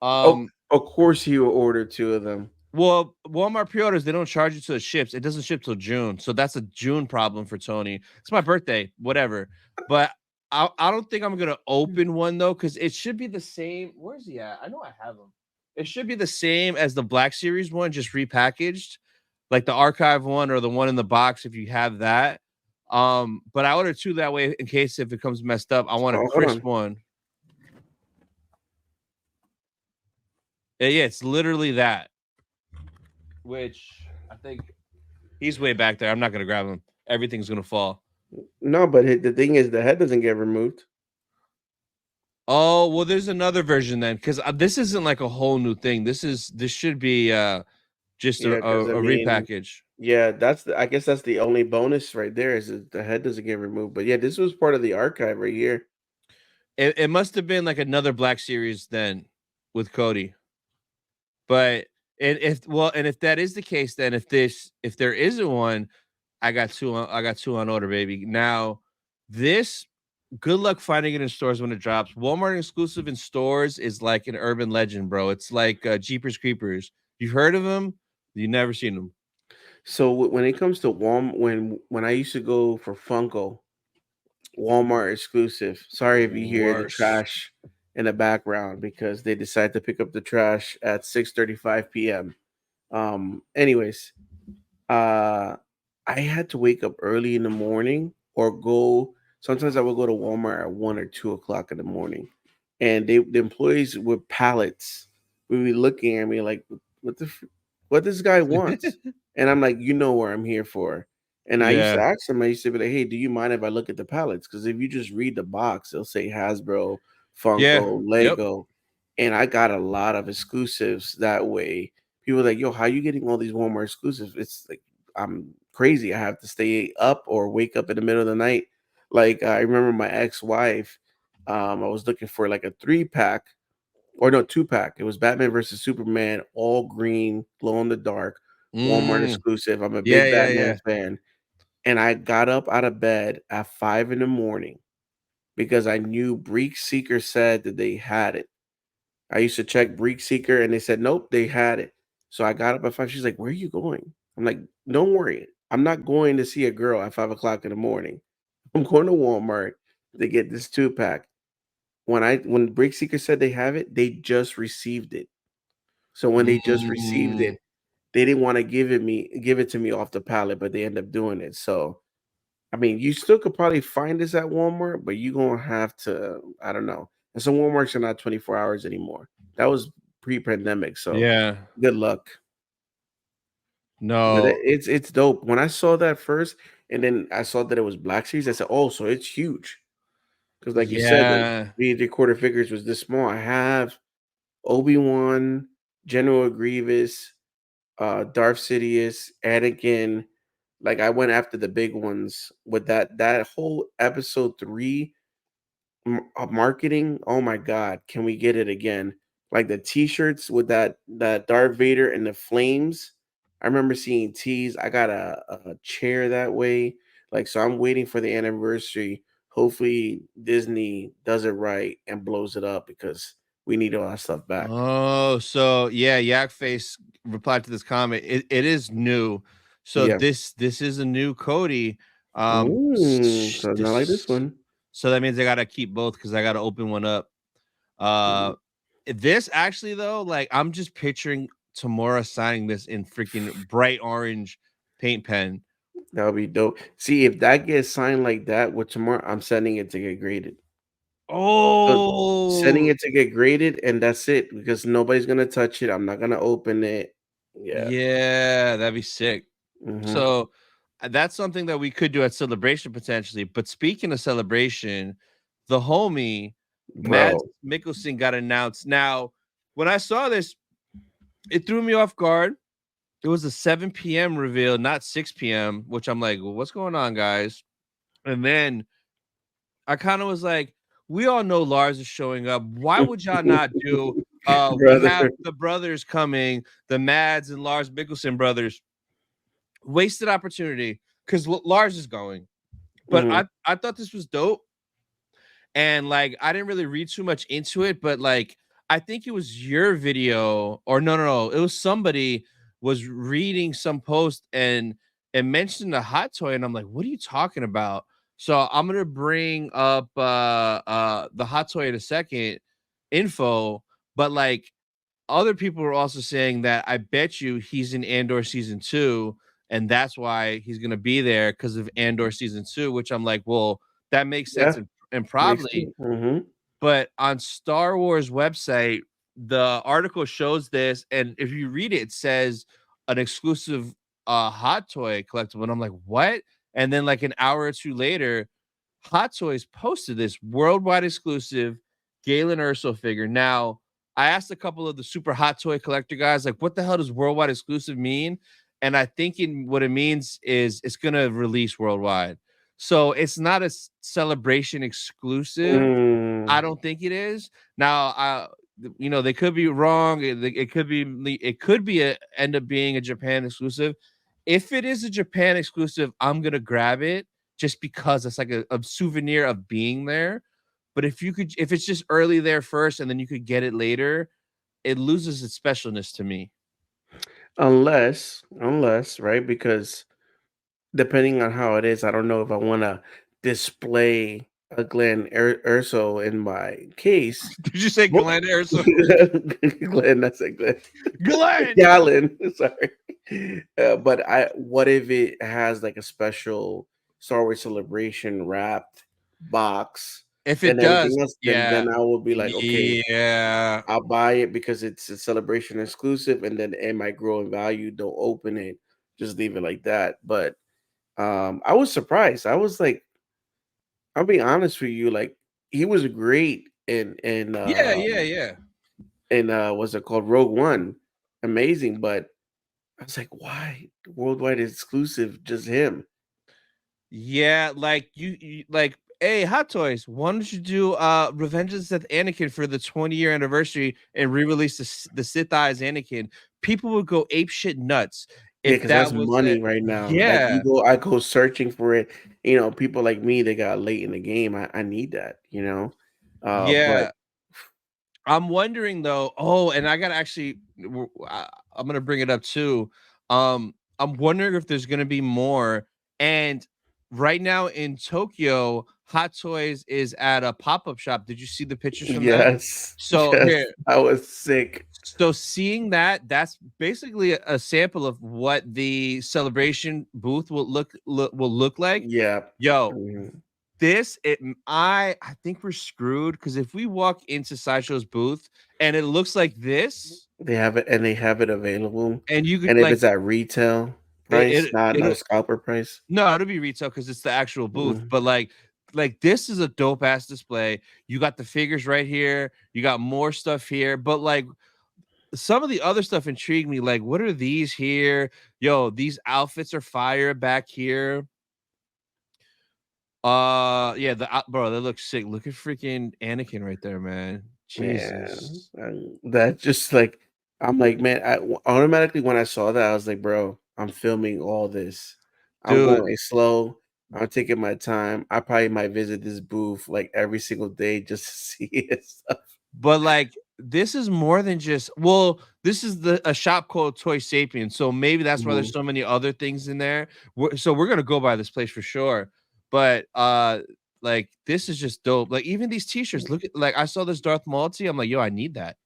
[SPEAKER 4] oh,
[SPEAKER 2] Um,
[SPEAKER 4] of course you ordered two of them.
[SPEAKER 2] well, Walmart pre-orders, they don't charge you till it ships. It doesn't ship till June. So that's a June problem for Tony. It's my birthday, whatever. But I don't think I'm gonna open one though, because it should be the same. Where's he at? I know I have him. It should be the same as the Black Series one, just repackaged, like the archive one or the one in the box if you have that. But I ordered 2 that way in case if it comes messed up. I want a
[SPEAKER 4] Oh, hold
[SPEAKER 2] crisp
[SPEAKER 4] on.
[SPEAKER 2] one. Yeah, it's literally that, which I think he's way back there. I'm not gonna grab him. Everything's gonna fall.
[SPEAKER 4] No, but the thing is, the head doesn't get removed.
[SPEAKER 2] Oh well, there's another version then, because this isn't like a whole new thing. This should be just
[SPEAKER 4] Yeah, because I
[SPEAKER 2] a
[SPEAKER 4] mean,
[SPEAKER 2] repackage.
[SPEAKER 4] yeah, I guess that's the only bonus right there is that the head doesn't get removed. But yeah, this was part of the archive right here.
[SPEAKER 2] It must have been like another Black Series then with Cody. But and if that is the case, then if there isn't one, I got 2 on order, baby. Now this good luck finding it in stores when it drops. Walmart exclusive in stores is like an urban legend, bro. It's like Jeepers Creepers. You've heard of them, you never seen them.
[SPEAKER 4] So when it comes to Walmart, when I used to go for Funko, Walmart exclusive. Sorry if you hear the
[SPEAKER 2] Worse.
[SPEAKER 4] trash in the background because they decide to pick up the trash at 6:35 p.m. Anyways, uh I had to wake up early in the morning or go sometimes I would go to Walmart at 1 or 2 o'clock in the morning. And the employees with pallets would be looking at me like what what this guy wants. And I'm like, you know what I'm here for. And I used to
[SPEAKER 2] Yeah.
[SPEAKER 4] ask them, I used to be like, hey, do you mind if I look at the pallets? Because if you just read the box, it'll say Hasbro,
[SPEAKER 2] Yeah.
[SPEAKER 4] Funko,
[SPEAKER 2] Yep.
[SPEAKER 4] Lego. And I got a lot of exclusives that way. People are like, yo, how you getting all these Walmart exclusives? It's like I'm crazy. I have to stay up or wake up in the middle of the night. Like I remember my ex-wife, I was looking for like a 3-pack or no 2-pack. It was Batman versus Superman, all green, glow in the dark, Walmart
[SPEAKER 2] Mm.
[SPEAKER 4] exclusive. I'm a
[SPEAKER 2] Yeah,
[SPEAKER 4] big
[SPEAKER 2] yeah,
[SPEAKER 4] Batman
[SPEAKER 2] yeah.
[SPEAKER 4] fan. And I got up out of bed at 5 in the morning because I knew Break Seeker said that they had it. I used to check Break Seeker and they said, nope, they had it. So I got up at 5. She's like, where are you going? I'm like, don't worry. I'm not going to see a girl at 5 o'clock in the morning. I'm going to Walmart to get this 2-pack. When Break Seeker said they have it, they just received it. So when they just received
[SPEAKER 2] Mm.
[SPEAKER 4] it, they didn't want to give it to me off the pallet, but they end up doing it. So I mean, you still could probably find this at Walmart, but you're gonna have to, I don't know. And some Walmarts are not 24 hours anymore. That was pre-pandemic, so
[SPEAKER 2] Yeah.
[SPEAKER 4] good luck. But
[SPEAKER 2] No.
[SPEAKER 4] it's dope. When I saw that first, and then I saw that it was Black Series, I said, "Oh, so it's huge." Because, like you said, like
[SPEAKER 2] Yeah.
[SPEAKER 4] the quarter figures was this small. I have Obi-Wan, General Grievous, Darth Sidious, Anakin. Like I went after the big ones with that whole episode 3 marketing. Oh my god, can we get it again? Like the t-shirts with that Darth Vader and the flames. I remember seeing tees. I got a chair that way. Like so I'm waiting for the anniversary. Hopefully Disney does it right and blows it up because we need all that stuff back.
[SPEAKER 2] Oh, so yeah, Yak Face replied to this comment. It is new. So
[SPEAKER 4] Yeah.
[SPEAKER 2] this is a new Cody.
[SPEAKER 4] So it's not like this one.
[SPEAKER 2] So that means I gotta keep both because I gotta open one up. Uh this actually though, like I'm just picturing Tamora signing this in freaking bright orange paint pen.
[SPEAKER 4] That would be dope. See, if that gets signed like that with tomorrow, I'm sending it to get graded. So sending
[SPEAKER 2] Oh
[SPEAKER 4] it to get graded, and that's it because nobody's gonna touch it. I'm not gonna open it. Yeah.
[SPEAKER 2] yeah, that'd be sick.
[SPEAKER 4] Hmm.
[SPEAKER 2] So that's something that we could do at Celebration potentially. But speaking of Celebration, the homie Mads
[SPEAKER 4] Bro.
[SPEAKER 2] Mikkelsen got announced. Now, when I saw this, it threw me off guard. It was a 7 p.m. reveal, not 6 p.m., which I'm like, well, what's going on, guys? And then I kind of was like, we all know Lars is showing up. Why would y'all not do we
[SPEAKER 4] Brother.
[SPEAKER 2] have the brothers coming, the Mads and Lars Mikkelsen brothers? Wasted opportunity because Lars is going. But
[SPEAKER 4] Mhm.
[SPEAKER 2] I thought this was dope. And like I didn't really read too much into it, but like I think it was your video, or no, it was somebody was reading some post and mentioned a hot toy, and I'm like, what are you talking about? So I'm gonna bring up the hot toy in a second info, but like other people were also saying that I bet you he's in Andor season 2, and that's why he's gonna be there because of Andor season 2, which I'm like, well, that makes sense
[SPEAKER 4] Yeah,
[SPEAKER 2] and
[SPEAKER 4] makes
[SPEAKER 2] probably,
[SPEAKER 4] sense. Mhm.
[SPEAKER 2] but on Star Wars website, the article shows this, and if you read it, it says an exclusive hot toy collectible, and I'm like, what? And then like an hour or two later, Hot Toys posted this worldwide exclusive Galen Erso figure. Now, I asked a couple of the super hot toy collector guys, like, what the hell does worldwide exclusive mean? And I think what it means is it's gonna release worldwide. So it's not a celebration exclusive. I
[SPEAKER 4] Mm.
[SPEAKER 2] don't think it is. Now, they could be wrong. It could be end up being a Japan exclusive. If it is a Japan exclusive, I'm gonna grab it just because it's like a souvenir of being there. But if it's just early there first and then you could get it later, it loses its specialness to me.
[SPEAKER 4] Unless, right? Because depending on how it is, I don't know if I wanna display a Urso in my case.
[SPEAKER 2] Did you say
[SPEAKER 4] Well,
[SPEAKER 2] Glenn Erso?
[SPEAKER 4] Glenn, that's a Glenn.
[SPEAKER 2] Glenn.
[SPEAKER 4] Gallon, sorry. But what if it has like a special Star Wars Celebration wrapped box?
[SPEAKER 2] If it
[SPEAKER 4] Then
[SPEAKER 2] does,
[SPEAKER 4] everything else, then
[SPEAKER 2] yeah,
[SPEAKER 4] I will be like, okay,
[SPEAKER 2] yeah,
[SPEAKER 4] I'll buy it because it's a Celebration exclusive, and then it might grow in value. Don't open it, just leave it like that. But I was surprised. I was like, I'll be honest with you, like he was great
[SPEAKER 2] yeah.
[SPEAKER 4] in what's it called, Rogue One, amazing, but I was like, why worldwide exclusive? Just him.
[SPEAKER 2] Yeah, like you like, hey, Hot Toys, why don't you do Revenge of the Sith Anakin for the 20-year anniversary and re-release the Sith Eyes Anakin? People would go ape shit nuts
[SPEAKER 4] Yeah,
[SPEAKER 2] if
[SPEAKER 4] because that's
[SPEAKER 2] that was
[SPEAKER 4] money
[SPEAKER 2] it.
[SPEAKER 4] right now. Like
[SPEAKER 2] Yeah,
[SPEAKER 4] I go searching for it. People like me, they got late in the game. I need that. But
[SPEAKER 2] yeah. I'm wondering though. Oh, and I gotta actually, I'm gonna bring it up too. I'm wondering if there's gonna be more. And right now in Tokyo, Hot Toys is at a pop-up shop. Did you see the pictures from that?
[SPEAKER 4] yes,
[SPEAKER 2] So
[SPEAKER 4] yes,
[SPEAKER 2] here,
[SPEAKER 4] I was sick.
[SPEAKER 2] so seeing that, that's basically a sample of what the celebration booth will look like.
[SPEAKER 4] Yeah.
[SPEAKER 2] Yo,
[SPEAKER 4] Mhm.
[SPEAKER 2] I think we're screwed because if we walk into Sideshow's booth and it looks like this,
[SPEAKER 4] They have it available.
[SPEAKER 2] and you could
[SPEAKER 4] And if
[SPEAKER 2] like
[SPEAKER 4] it's at retail
[SPEAKER 2] it,
[SPEAKER 4] price, not a
[SPEAKER 2] it'll
[SPEAKER 4] scalper price.
[SPEAKER 2] no, it'll be retail because it's the actual booth.
[SPEAKER 4] Mhm.
[SPEAKER 2] But like this is a dope ass display. You got the figures right here. You got more stuff here. But like some of the other stuff intrigued me. Like, what are these here? Yo, these outfits are fire back here. Yeah, bro, they look sick. Look at freaking Anakin right there, man.
[SPEAKER 4] Man,
[SPEAKER 2] Jesus.
[SPEAKER 4] that just like I'm like, man, automatically when I saw that, I was like, bro, I'm filming all this. I'm
[SPEAKER 2] Dude,
[SPEAKER 4] going slow. I'm taking my time. I probably might visit this booth like every single day just to see it stuff.
[SPEAKER 2] but like this is more than just, well, this is a shop called Toy Sapien. So maybe that's why there's
[SPEAKER 4] Mhm.
[SPEAKER 2] so many other things in there. So we're gonna go by this place for sure. But like this is just dope. Like even these t-shirts, look at, like I saw this Darth Maul tee. I'm like, yo, I need that.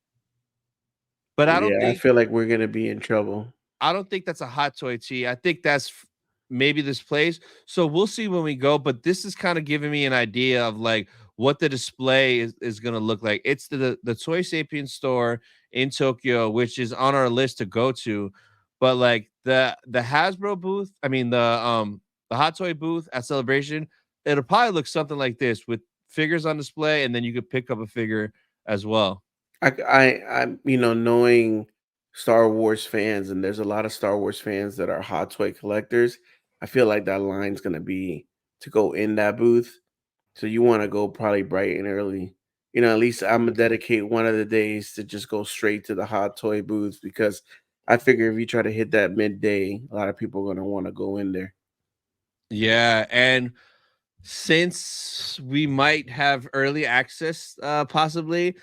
[SPEAKER 2] But
[SPEAKER 4] Yeah, I feel like we're gonna be in trouble.
[SPEAKER 2] I don't think that's a Hot Toy tee. I think that's maybe this place. So we'll see when we go. But this is kind of giving me an idea of like what the display is going to look like. It's the Toy Sapien store in Tokyo, which is on our list to go to. But like the Hasbro booth, I mean the Hot Toy booth at Celebration, it'll probably look something like this with figures on display, and then you could pick up a figure as well.
[SPEAKER 4] I'm knowing Star Wars fans, and there's a lot of Star Wars fans that are hot toy collectors. I feel like that line's gonna be to go in that booth. So you want to go probably bright and early. At least I'm gonna dedicate one of the days to just go straight to the hot toy booth because I figure if you try to hit that midday, a lot of people are gonna want to go in there.
[SPEAKER 2] Yeah, and since we might have early access, possibly,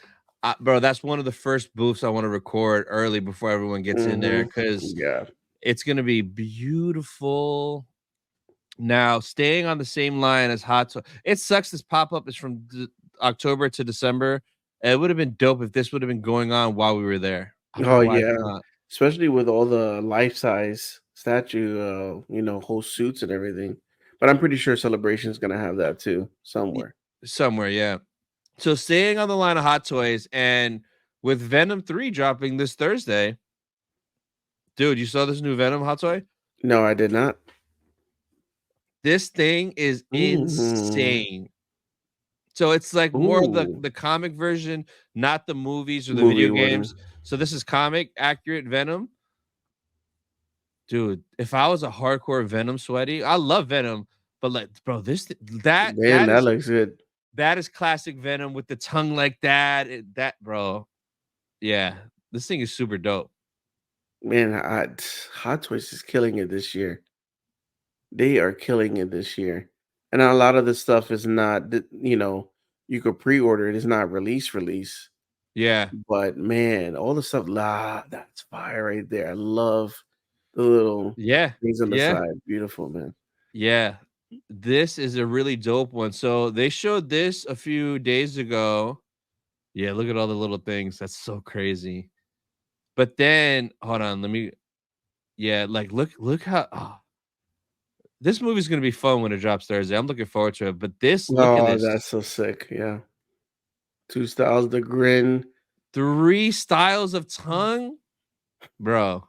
[SPEAKER 2] bro, that's one of the first booths I want to record early before everyone gets in there because
[SPEAKER 4] Yeah.
[SPEAKER 2] it's gonna be beautiful. Now, staying on the same line as Hot Toy, it sucks. This pop up is from October to December. It would have been dope if this would have been going on while we were there. I don't know
[SPEAKER 4] Oh
[SPEAKER 2] why it's
[SPEAKER 4] yeah.
[SPEAKER 2] not.
[SPEAKER 4] Especially with all the life size statue, whole suits and everything. But I'm pretty sure Celebration's gonna have that too
[SPEAKER 2] Y-
[SPEAKER 4] somewhere.
[SPEAKER 2] Somewhere, yeah. So staying on the line of Hot Toys, and with Venom 3 dropping this Thursday, dude, you saw this new Venom Hot Toy?
[SPEAKER 4] No, I did not.
[SPEAKER 2] This thing is
[SPEAKER 4] Mhm.
[SPEAKER 2] insane. So it's like more of
[SPEAKER 4] Ooh,
[SPEAKER 2] the comic version, not the movies or the video
[SPEAKER 4] movie one.
[SPEAKER 2] games. So this is comic accurate Venom. Dude, if I was a hardcore Venom sweaty, I love Venom, but like, bro, that
[SPEAKER 4] Man, that looks good.
[SPEAKER 2] that is classic Venom with the tongue like that. Bro, yeah, this thing is super dope.
[SPEAKER 4] Man, Hot Toys is killing it this year. They are killing it this year. And a lot of the stuff is not, you could pre-order it. It's not release.
[SPEAKER 2] Yeah,
[SPEAKER 4] But man, all the stuff, that's fire right there. I love the little
[SPEAKER 2] yeah,
[SPEAKER 4] things on the
[SPEAKER 2] yeah.
[SPEAKER 4] side. Beautiful, man.
[SPEAKER 2] Yeah, this is a really dope one. So they showed this a few days ago. Yeah, look at all the little things. That's so crazy. But then, hold on, let me. Yeah, like look how this movie's gonna be fun when it drops Thursday. I'm looking forward to it. But this, look at
[SPEAKER 4] Oh,
[SPEAKER 2] this.
[SPEAKER 4] that's so sick. Yeah. Two styles, the grin.
[SPEAKER 2] Three styles of tongue, bro.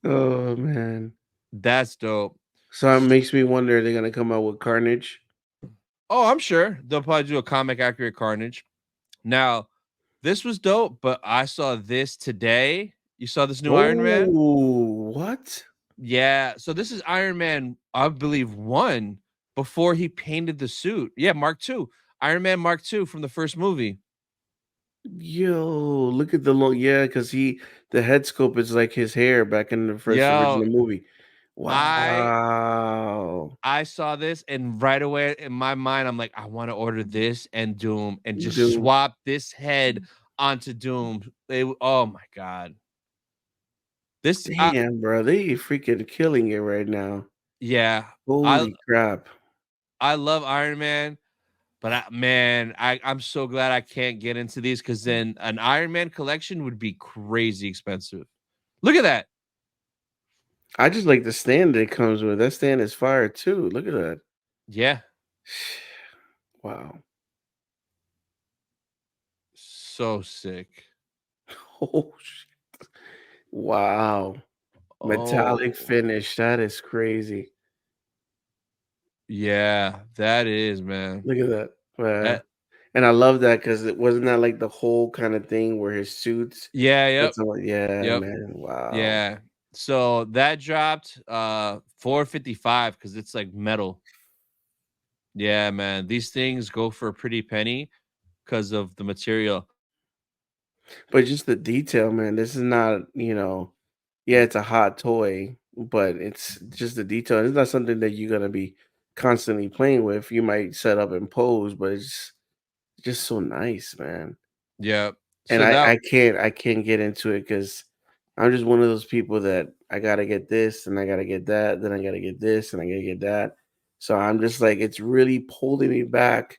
[SPEAKER 4] Oh man.
[SPEAKER 2] That's dope.
[SPEAKER 4] So it makes me wonder, are they gonna come out with Carnage?
[SPEAKER 2] Oh, I'm sure they'll probably do a comic accurate Carnage. Now, this was dope, but I saw this today. You saw this new Iron Man?
[SPEAKER 4] Oh, what?
[SPEAKER 2] Yeah. So this is Iron Man, I believe, 1 before he painted the suit. Yeah, Mark 2. Iron Man Mark 2 from the first movie.
[SPEAKER 4] Yo, look at the long, yeah, because the head sculpt is like his hair back in the first
[SPEAKER 2] Yo,
[SPEAKER 4] original movie.
[SPEAKER 2] I
[SPEAKER 4] Wow.
[SPEAKER 2] I saw this and right away in my mind, I'm like, I want to order this and Doom and just
[SPEAKER 4] Dude,
[SPEAKER 2] swap this head onto Doom. Oh my god. This
[SPEAKER 4] damn, bro, they freaking killing it right now.
[SPEAKER 2] yeah. I
[SPEAKER 4] Holy crap.
[SPEAKER 2] I love Iron Man, but I'm so glad I can't get into these because then an Iron Man collection would be crazy expensive. Look at that.
[SPEAKER 4] I just like the stand that it comes with. That stand is fire too. Look at that.
[SPEAKER 2] Yeah.
[SPEAKER 4] Wow.
[SPEAKER 2] So sick.
[SPEAKER 4] Oh, wow. Metallic
[SPEAKER 2] Oh,
[SPEAKER 4] finish. That is crazy.
[SPEAKER 2] yeah, that is, man.
[SPEAKER 4] Look at that.
[SPEAKER 2] That
[SPEAKER 4] And I love that because it wasn't that like the whole kind of thing where his suits.
[SPEAKER 2] yeah, yep,
[SPEAKER 4] It's all, yeah,
[SPEAKER 2] yep,
[SPEAKER 4] man. Wow.
[SPEAKER 2] yeah. So that dropped 455 because it's like metal. Yeah, man. These things go for a pretty penny because of the material.
[SPEAKER 4] But just the detail, man. This is not, yeah, it's a hot toy, but it's just the detail. It's not something that you're gonna be constantly playing with. You might set up and pose, but it's just so nice, man.
[SPEAKER 2] Yeah.
[SPEAKER 4] And
[SPEAKER 2] So that
[SPEAKER 4] I can't get into it because I'm just one of those people that I gotta get this and I gotta get that, then I gotta get this and I gotta get that. So I'm just like it's really holding me back,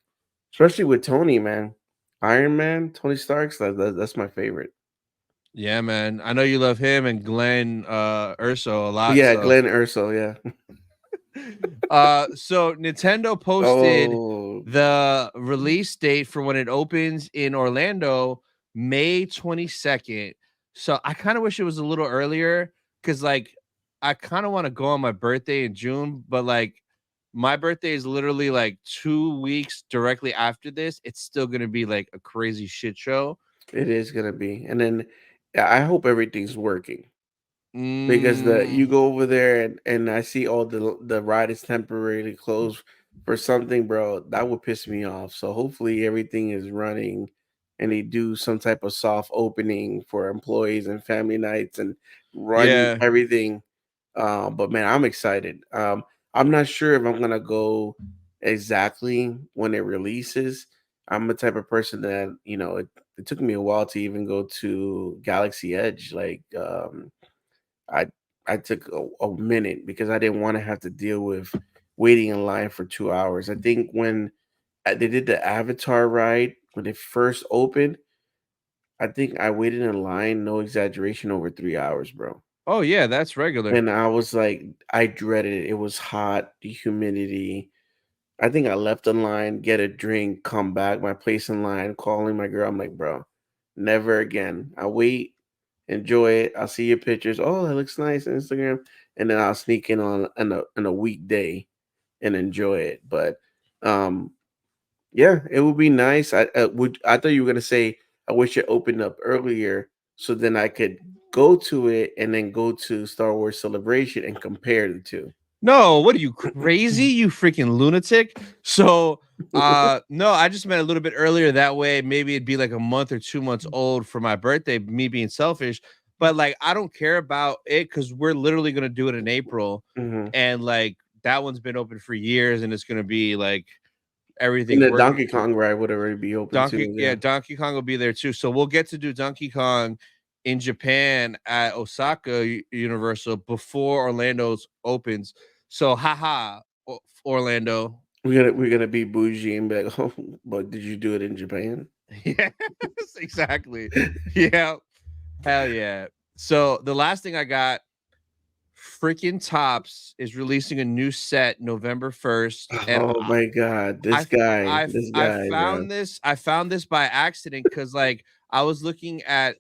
[SPEAKER 4] especially with Tony, man. Iron Man, Tony Stark's that's my favorite.
[SPEAKER 2] yeah, man. I know you love him and Glenn Urso a lot.
[SPEAKER 4] Yeah,
[SPEAKER 2] So
[SPEAKER 4] Glenn Erso, yeah.
[SPEAKER 2] so Nintendo posted
[SPEAKER 4] Oh,
[SPEAKER 2] the release date for when it opens in Orlando, May 22nd. So I kind of wish it was a little earlier because like I kind of want to go on my birthday in June, but like my birthday is literally like 2 weeks directly after this. It's still gonna be like a crazy shit show.
[SPEAKER 4] it is gonna be. And then yeah, I hope everything's working. Because the
[SPEAKER 2] Mm,
[SPEAKER 4] you go over there and I see all the ride is temporarily closed for something, bro, that would piss me off. So hopefully everything is running and they do some type of soft opening for employees and family nights and run
[SPEAKER 2] yeah.
[SPEAKER 4] everything. But man, I'm excited. I'm not sure if I'm gonna go exactly when it releases. I'm the type of person that, it took me a while to even go to Galaxy Edge. Like I I took a minute because I didn't want to have to deal with waiting in line for 2 hours. I think when they did the Avatar ride when it first opened, I think I waited in line, no exaggeration, over 3 hours, bro.
[SPEAKER 2] Oh yeah, that's regular.
[SPEAKER 4] And I was like, I dreaded it. It was hot, the humidity. I think I left the line, get a drink, come back, my place in line, calling my girl. I'm like, bro, never again. I wait, enjoy it. I'll see your pictures. Oh, that looks nice on Instagram. And then I'll sneak in on a weekday and enjoy it. But um, yeah, it would be nice. I thought you were gonna say I wish it opened up earlier so then I could go to it and then go to Star Wars Celebration and compare the two.
[SPEAKER 2] No, what are you crazy? You freaking lunatic. So no, I just meant a little bit earlier that way. Maybe it'd be like a month or 2 months old for my birthday, me being selfish. But like I don't care about it because we're literally gonna do it in April.
[SPEAKER 4] Mhm.
[SPEAKER 2] And like that one's been open for years and it's gonna be like
[SPEAKER 4] And
[SPEAKER 2] everything's
[SPEAKER 4] the
[SPEAKER 2] working.
[SPEAKER 4] Donkey Kong ride would already be open too. Yeah.
[SPEAKER 2] Donkey Kong will be there too. So we'll get to do Donkey Kong in Japan at Osaka Universal before Orlando's opens. So haha, Orlando.
[SPEAKER 4] We're gonna be bougie and be like, oh, but did you do it in Japan?
[SPEAKER 2] Yes, exactly. Yeah. Hell yeah. So the last thing I got, freaking Tops is releasing a new set November 1st. And
[SPEAKER 4] Oh my god,
[SPEAKER 2] I
[SPEAKER 4] this
[SPEAKER 2] I
[SPEAKER 4] guy, bro.
[SPEAKER 2] found this by accident because like I was looking at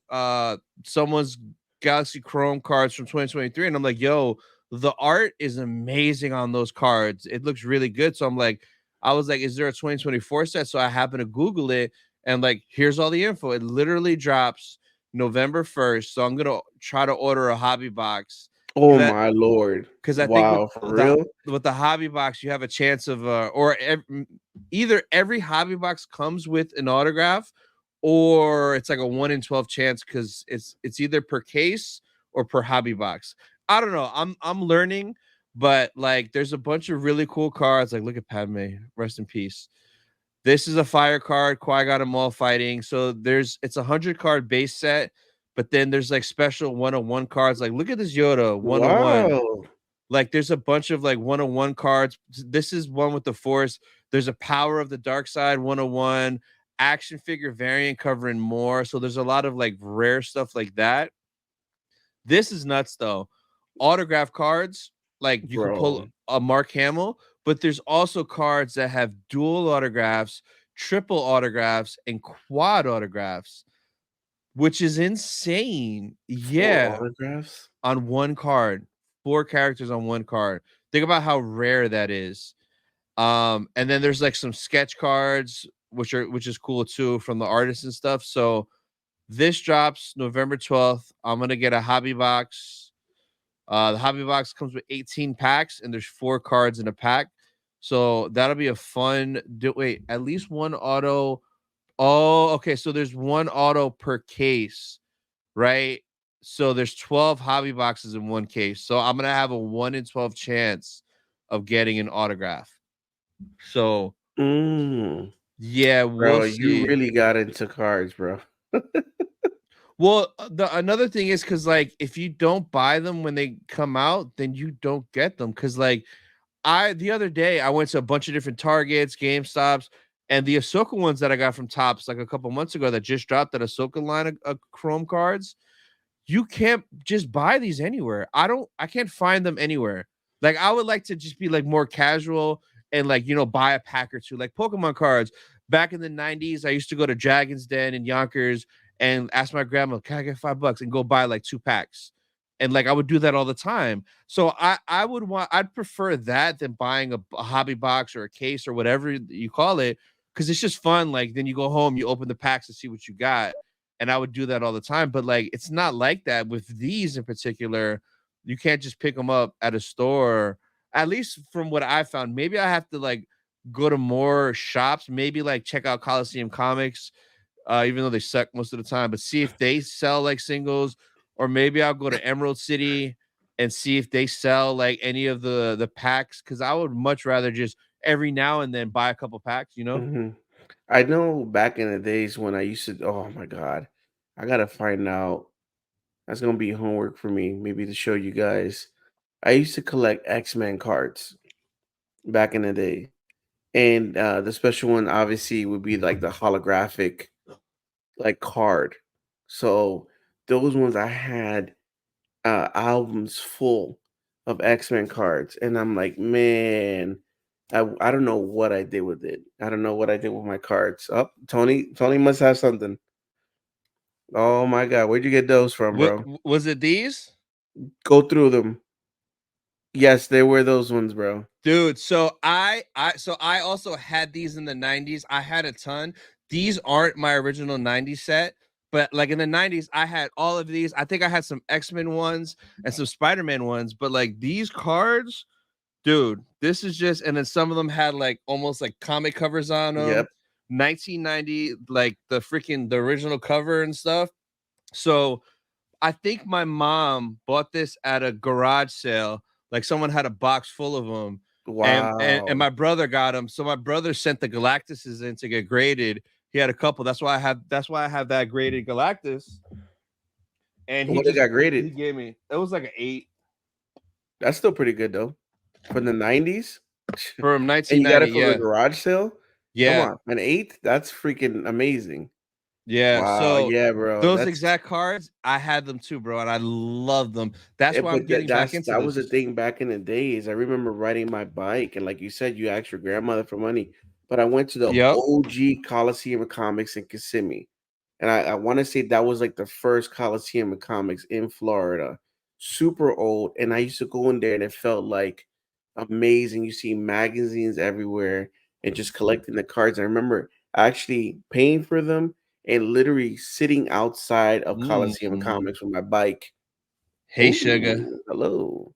[SPEAKER 2] someone's Galaxy Chrome cards from 2023 and I'm like, yo, the art is amazing on those cards. It looks really good. So I'm like, I was like, is there a 2024 set? So I happened to Google it and like here's all the info. It literally drops November 1st. So I'm gonna try to order a hobby box.
[SPEAKER 4] Oh
[SPEAKER 2] That
[SPEAKER 4] my lord!
[SPEAKER 2] because I think
[SPEAKER 4] Wow, for real?
[SPEAKER 2] with the hobby box, you have a chance of either every hobby box comes with an autograph, or it's like a 1 in 12 chance because it's either per case or per hobby box. I don't know. I'm learning, but like there's a bunch of really cool cards. Like look at Padme, rest in peace. This is a fire card, Qui-Gon and Maul fighting. So it's a 100 card base set, but then there's like special 101 cards. Like look at this Yoda 101.
[SPEAKER 4] Wow!
[SPEAKER 2] Like there's a bunch of like 101 cards. This is one with the Force. There's a Power of the Dark Side 101 action figure variant covering more. So there's a lot of like rare stuff like that. This is nuts though. Autograph cards, like you can pull
[SPEAKER 4] Bro,
[SPEAKER 2] a Mark Hamill, but there's also cards that have dual autographs, triple autographs, and quad autographs, which is insane.
[SPEAKER 4] 4
[SPEAKER 2] Yeah,
[SPEAKER 4] autographs?
[SPEAKER 2] on one card, 4 characters on one card. Think about how rare that is. And then there's like some sketch cards, which is cool too from the artists and stuff. So this drops November 12th. I'm gonna get a hobby box. The hobby box comes with 18 packs, and there's 4 cards in a pack. So that'll be a fun. Wait, at least one auto. Oh, okay. So there's one auto per case, right? So there's 12 hobby boxes in one case. So I'm gonna have a 1 in 12 chance of getting an autograph. So
[SPEAKER 4] Mm.
[SPEAKER 2] yeah, we'll
[SPEAKER 4] Bro, you
[SPEAKER 2] see.
[SPEAKER 4] really got into cards, bro.
[SPEAKER 2] Well, the another thing is because like if you don't buy them when they come out, then you don't get them. Because like the other day I went to a bunch of different Targets, GameStops, and the Ahsoka ones that I got from Tops like a couple months ago that just dropped that Ahsoka line of Chrome cards. You can't just buy these anywhere. I can't find them anywhere. Like I would like to just be like more casual and like, buy a pack or two, like Pokemon cards. Back in the 90s, I used to go to Dragon's Den in Yonkers and ask my grandma, can I get $5 and go buy like 2 packs? And like I would do that all the time. So I'd prefer that than buying a hobby box or a case or whatever you call it, because it's just fun. Like then you go home, you open the packs to see what you got, and I would do that all the time. But like, it's not like that with these in particular. You can't just pick them up at a store. At least from what I found, maybe I have to like go to more shops. Maybe like check out Coliseum Comics, even though they suck most of the time. But see if they sell like singles, or maybe I'll go to Emerald City and see if they sell like any of the packs. Because I would much rather just every now and then buy a couple packs.
[SPEAKER 4] Mhm. I know back in the days when I used to, oh my God, I gotta find out. That's gonna be homework for me, maybe to show you guys. I used to collect X-Men cards back in the day. And the special one obviously would be like the holographic like card. So those ones I had albums full of X-Men cards. And I'm like, man, I don't know what I did with it. I don't know what I did with my cards. Oh, Tony must have something. Oh my God, where'd you get those from,
[SPEAKER 2] What
[SPEAKER 4] bro?
[SPEAKER 2] was it? These?
[SPEAKER 4] Go through them. Yes, they were those ones, bro.
[SPEAKER 2] Dude, so I also had these in the 90s. I had a ton. These aren't my original 90s set, but like in the 90s, I had all of these. I think I had some X-Men ones and some Spider-Man ones, but like these cards, dude, this is just, and then some of them had like almost like comic covers on them.
[SPEAKER 4] Yep.
[SPEAKER 2] 1990, like the original cover and stuff. So I think my mom bought this at a garage sale. Like someone had a box full of them, and
[SPEAKER 4] Wow.
[SPEAKER 2] my brother got them. So my brother sent the Galactuses in to get graded. He had a couple. That's why I have that graded Galactus. And
[SPEAKER 4] What they got
[SPEAKER 2] he
[SPEAKER 4] graded?
[SPEAKER 2] gave me, it was like an 8
[SPEAKER 4] That's still pretty good though. From the 90s?
[SPEAKER 2] from
[SPEAKER 4] And you got
[SPEAKER 2] 1990.
[SPEAKER 4] it from a
[SPEAKER 2] Yeah,
[SPEAKER 4] garage sale? Come
[SPEAKER 2] yeah,
[SPEAKER 4] on, an 8? That's freaking amazing.
[SPEAKER 2] yeah.
[SPEAKER 4] Wow,
[SPEAKER 2] So
[SPEAKER 4] yeah, bro.
[SPEAKER 2] those
[SPEAKER 4] That's
[SPEAKER 2] exact cards, I had them too, bro, and I love them. That's why I'm
[SPEAKER 4] but
[SPEAKER 2] getting back into
[SPEAKER 4] that was the
[SPEAKER 2] this.
[SPEAKER 4] thing back in the days. I remember riding my bike, and like you said, you asked your grandmother for money, but I went to the
[SPEAKER 2] Yep.
[SPEAKER 4] OG Coliseum of Comics in Kissimmee, and I want to say that was like the first Coliseum of Comics in Florida. Super old, and I used to go in there, and it felt like amazing. You see magazines everywhere, and just collecting the cards. I remember actually paying for them and literally sitting outside of Coliseum
[SPEAKER 2] Mm.
[SPEAKER 4] Comics with my bike.
[SPEAKER 2] Hey, sugar.
[SPEAKER 4] Ooh, hello.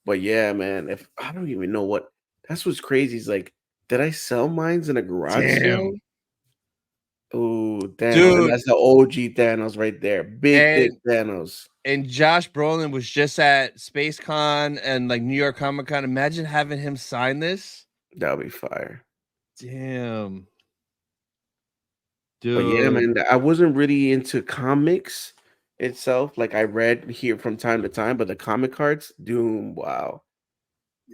[SPEAKER 4] But yeah, man, if I don't even know what that's what's crazy. Is like, did I sell mines in a garage sale?
[SPEAKER 2] Damn.
[SPEAKER 4] Oh, Thanos, and
[SPEAKER 2] Dude,
[SPEAKER 4] that's the OG Thanos right there. Big, thick
[SPEAKER 2] and
[SPEAKER 4] Thanos.
[SPEAKER 2] Josh Brolin was just at SpaceCon and like New York Comic Con. Imagine having him sign this.
[SPEAKER 4] That'll be fire.
[SPEAKER 2] Damn,
[SPEAKER 4] But yeah,
[SPEAKER 2] dude.
[SPEAKER 4] man, I wasn't really into comics itself. Like I read here from time to time, but the comic cards, Doom, wow.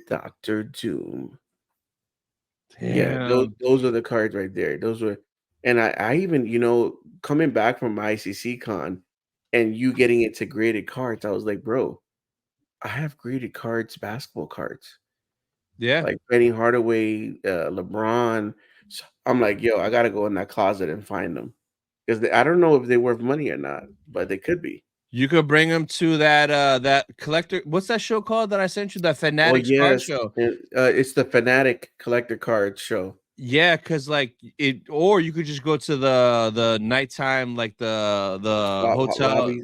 [SPEAKER 4] Doctor Doom. Yeah, those
[SPEAKER 2] Damn.
[SPEAKER 4] those are the cards right there. Those were and I even, coming back from my ICC con and you getting into graded cards, I was like, bro, I have graded cards, basketball cards.
[SPEAKER 2] Yeah.
[SPEAKER 4] Like Penny Hardaway, LeBron. I'm like, yo, I gotta go in that closet and find them. Because I don't know if they're worth money or not, but they could be.
[SPEAKER 2] You could bring him to that collector. What's that show called that I sent you? That
[SPEAKER 4] Oh,
[SPEAKER 2] Fanatics card
[SPEAKER 4] yes.
[SPEAKER 2] show.
[SPEAKER 4] It's the Fanatic Collector Card Show.
[SPEAKER 2] Yeah, cause like it, or you could just go to the nighttime, like the hotel,
[SPEAKER 4] Lobby.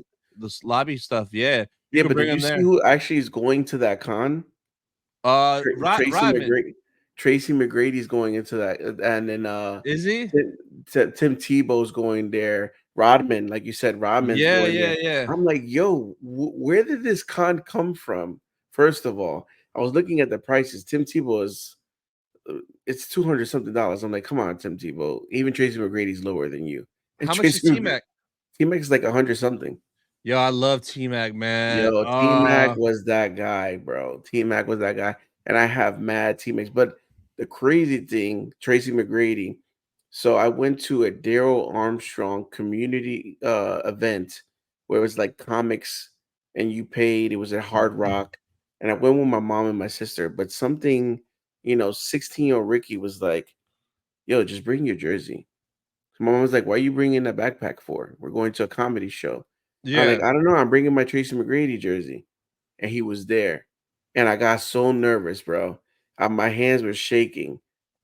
[SPEAKER 2] lobby stuff. Yeah, you
[SPEAKER 4] Yeah,
[SPEAKER 2] could
[SPEAKER 4] but
[SPEAKER 2] bring
[SPEAKER 4] did you
[SPEAKER 2] him
[SPEAKER 4] see
[SPEAKER 2] there.
[SPEAKER 4] who actually is going to that con? Tracy
[SPEAKER 2] Rodman,
[SPEAKER 4] McGrady. Tracy McGrady's going into that, and then
[SPEAKER 2] is he?
[SPEAKER 4] Tim Tebow's going there. Rodman, like you said, Rodman's
[SPEAKER 2] Yeah,
[SPEAKER 4] going
[SPEAKER 2] yeah,
[SPEAKER 4] there.
[SPEAKER 2] yeah.
[SPEAKER 4] I'm like, yo, where did this con come from? First of all, I was looking at the prices. Tim Tebow is it's 200 something dollars. I'm like, come on, Tim Tebow. Even Tracy McGrady's lower than you, and
[SPEAKER 2] How much is
[SPEAKER 4] Tracy
[SPEAKER 2] T Mac?
[SPEAKER 4] T Mac is like 100 something.
[SPEAKER 2] Yo, I love T Mac, man.
[SPEAKER 4] Yo, T-Mac was that guy, bro. T-Mac was that guy, and I have mad T-Macs. But the crazy thing, Tracy McGrady. So I went to a Daryl Armstrong community event where it was like comics, and you paid. It was at Hard Rock, and I went with my mom and my sister. But something, 16-year-old Ricky was like, "Yo, just bring your jersey." So my mom was like, "Why are you bringing a backpack for? We're going to a comedy show." I'm like,
[SPEAKER 2] Yeah,
[SPEAKER 4] "I don't know. I'm bringing my Tracy McGrady jersey." And he was there. And I got so nervous, bro. My hands were shaking.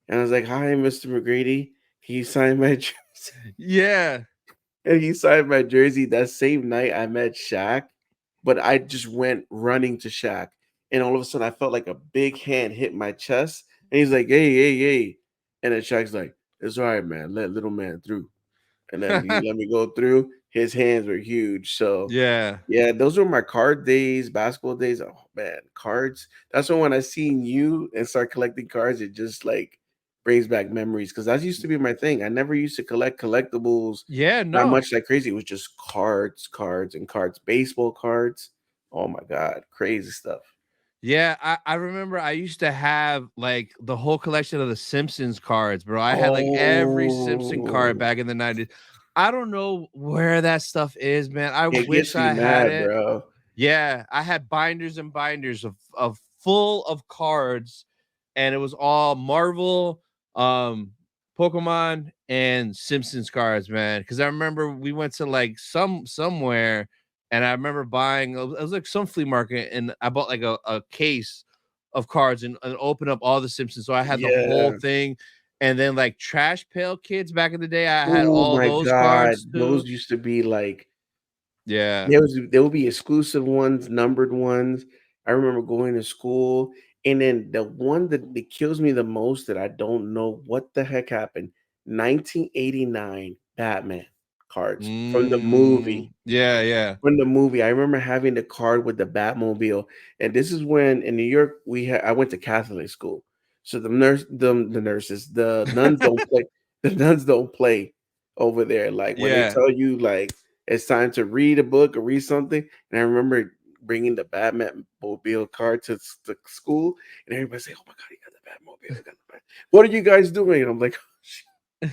[SPEAKER 4] And I was like, "Hi, Mr. McGrady. Can you sign my jersey?"
[SPEAKER 2] yeah,
[SPEAKER 4] And he signed my jersey. That same night I met Shaq, but I just went running to Shaq. And all of a sudden I felt like a big hand hit my chest. And he's like, "Hey, hey, hey." And then Shaq's like, "It's all right, man. Let little man through." And then he let me go through. His hands were huge. So
[SPEAKER 2] yeah.
[SPEAKER 4] yeah, those were my card days, basketball days. Oh man, cards. That's when I seen you and start collecting cards, it just like brings back memories. Cause that used to be my thing. I never used to collect collectibles,
[SPEAKER 2] Yeah,
[SPEAKER 4] not
[SPEAKER 2] no.
[SPEAKER 4] much like crazy. It was just cards, cards, and cards, baseball cards. Oh my god, crazy stuff.
[SPEAKER 2] Yeah, I remember I used to have like the whole collection of the Simpsons cards, bro. I had like every Simpson card
[SPEAKER 4] Oh,
[SPEAKER 2] back in the 90s. I don't know where that stuff is, man. I
[SPEAKER 4] it
[SPEAKER 2] wish
[SPEAKER 4] gets me
[SPEAKER 2] I had
[SPEAKER 4] mad,
[SPEAKER 2] it.
[SPEAKER 4] bro.
[SPEAKER 2] Yeah, I had binders and binders of full of cards, and it was all Marvel, um, Pokemon, and Simpsons cards, man. Because I remember we went to like somewhere, and I remember buying. It was like some flea market, and I bought like a case of cards and opened up all the Simpsons. So I had the whole
[SPEAKER 4] Yeah.
[SPEAKER 2] thing, and then like Trash Pail Kids back in the day, I had
[SPEAKER 4] Oh
[SPEAKER 2] all
[SPEAKER 4] my
[SPEAKER 2] those
[SPEAKER 4] god,
[SPEAKER 2] cards
[SPEAKER 4] those
[SPEAKER 2] too.
[SPEAKER 4] used to be like
[SPEAKER 2] Yeah.
[SPEAKER 4] there will be exclusive ones, numbered ones. I remember going to school, and then the one that kills me the most that I don't know what the heck happened. 1989 Batman cards from the movie.
[SPEAKER 2] Yeah, yeah.
[SPEAKER 4] From the movie, I remember having the card with the Batmobile, and this is when in New York I went to Catholic school, so the nurses, the nuns don't play. The nuns don't play over there. Like when they
[SPEAKER 2] Yeah.
[SPEAKER 4] tell you like it's time to read a book or read something, and I remember bringing the Batmobile card to the school, and everybody say, "Oh my god, you got the Batmobile! You got the Bat. What are you guys doing?" And I'm like,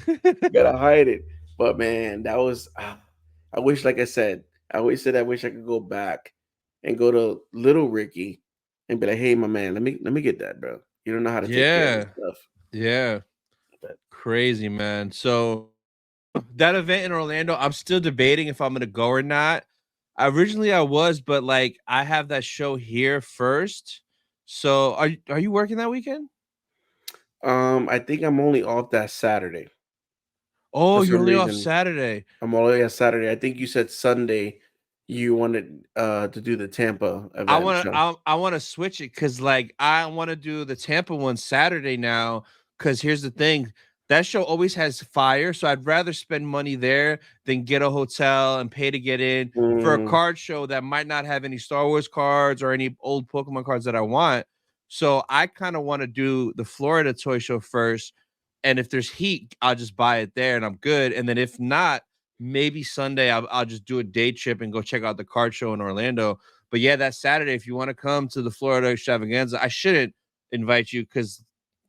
[SPEAKER 4] "You gotta hide it." But man, that was. I wish, like I said, I always said I wish I could go back and go to little Ricky and be like, "Hey, my man, let me get that, bro. You don't know how to take care of this
[SPEAKER 2] Yeah.
[SPEAKER 4] stuff."
[SPEAKER 2] Yeah.
[SPEAKER 4] But
[SPEAKER 2] Crazy, man. So that event in Orlando, I'm still debating if I'm gonna go or not. Originally I was, but like I have that show here first. So are you working that weekend?
[SPEAKER 4] I think I'm only off that Saturday.
[SPEAKER 2] Oh,
[SPEAKER 4] for
[SPEAKER 2] you're
[SPEAKER 4] some
[SPEAKER 2] only off
[SPEAKER 4] reason.
[SPEAKER 2] Saturday.
[SPEAKER 4] I'm all the way on Saturday. I think you said Sunday you wanted to do the Tampa
[SPEAKER 2] I
[SPEAKER 4] event
[SPEAKER 2] wanna
[SPEAKER 4] show.
[SPEAKER 2] I wanna switch it because like I wanna do the Tampa one Saturday now. Cause here's the thing, that show always has fire, so I'd rather spend money there than get a hotel and pay to get in for a
[SPEAKER 4] Mm,
[SPEAKER 2] card show that might not have any Star Wars cards or any old Pokemon cards that I want. So I kind of want to do the Florida toy show first. And if there's heat, I'll just buy it there and I'm good. And then if not, maybe Sunday I'll just do a day trip and go check out the card show in Orlando. But yeah, that Saturday, if you want to come to the Florida extravaganza, I shouldn't invite you because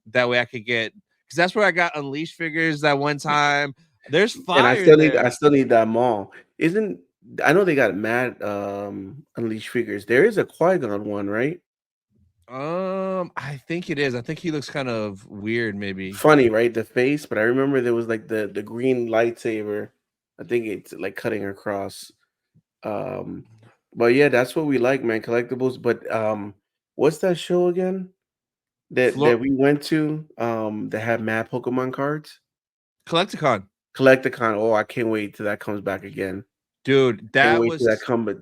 [SPEAKER 2] that way I could get because that's where I got Unleashed figures that one time. There's
[SPEAKER 4] and
[SPEAKER 2] fire
[SPEAKER 4] I
[SPEAKER 2] there.
[SPEAKER 4] still need that mall. Isn't I know they got mad Unleashed figures. There is a Qui-Gon one, right?
[SPEAKER 2] I think it is. I think he looks kind of weird, maybe.
[SPEAKER 4] Funny, right? The face, but I remember there was like the green lightsaber. I think it's like cutting across. Um, but yeah, that's what we like, man. Collectibles. But what's that show again
[SPEAKER 2] Flo-
[SPEAKER 4] that we went to? That had mad Pokemon cards.
[SPEAKER 2] Collecticon,
[SPEAKER 4] Collecticon. Oh, I can't wait till that comes back again.
[SPEAKER 2] dude.
[SPEAKER 4] Can't
[SPEAKER 2] That
[SPEAKER 4] wait till that
[SPEAKER 2] was
[SPEAKER 4] come. But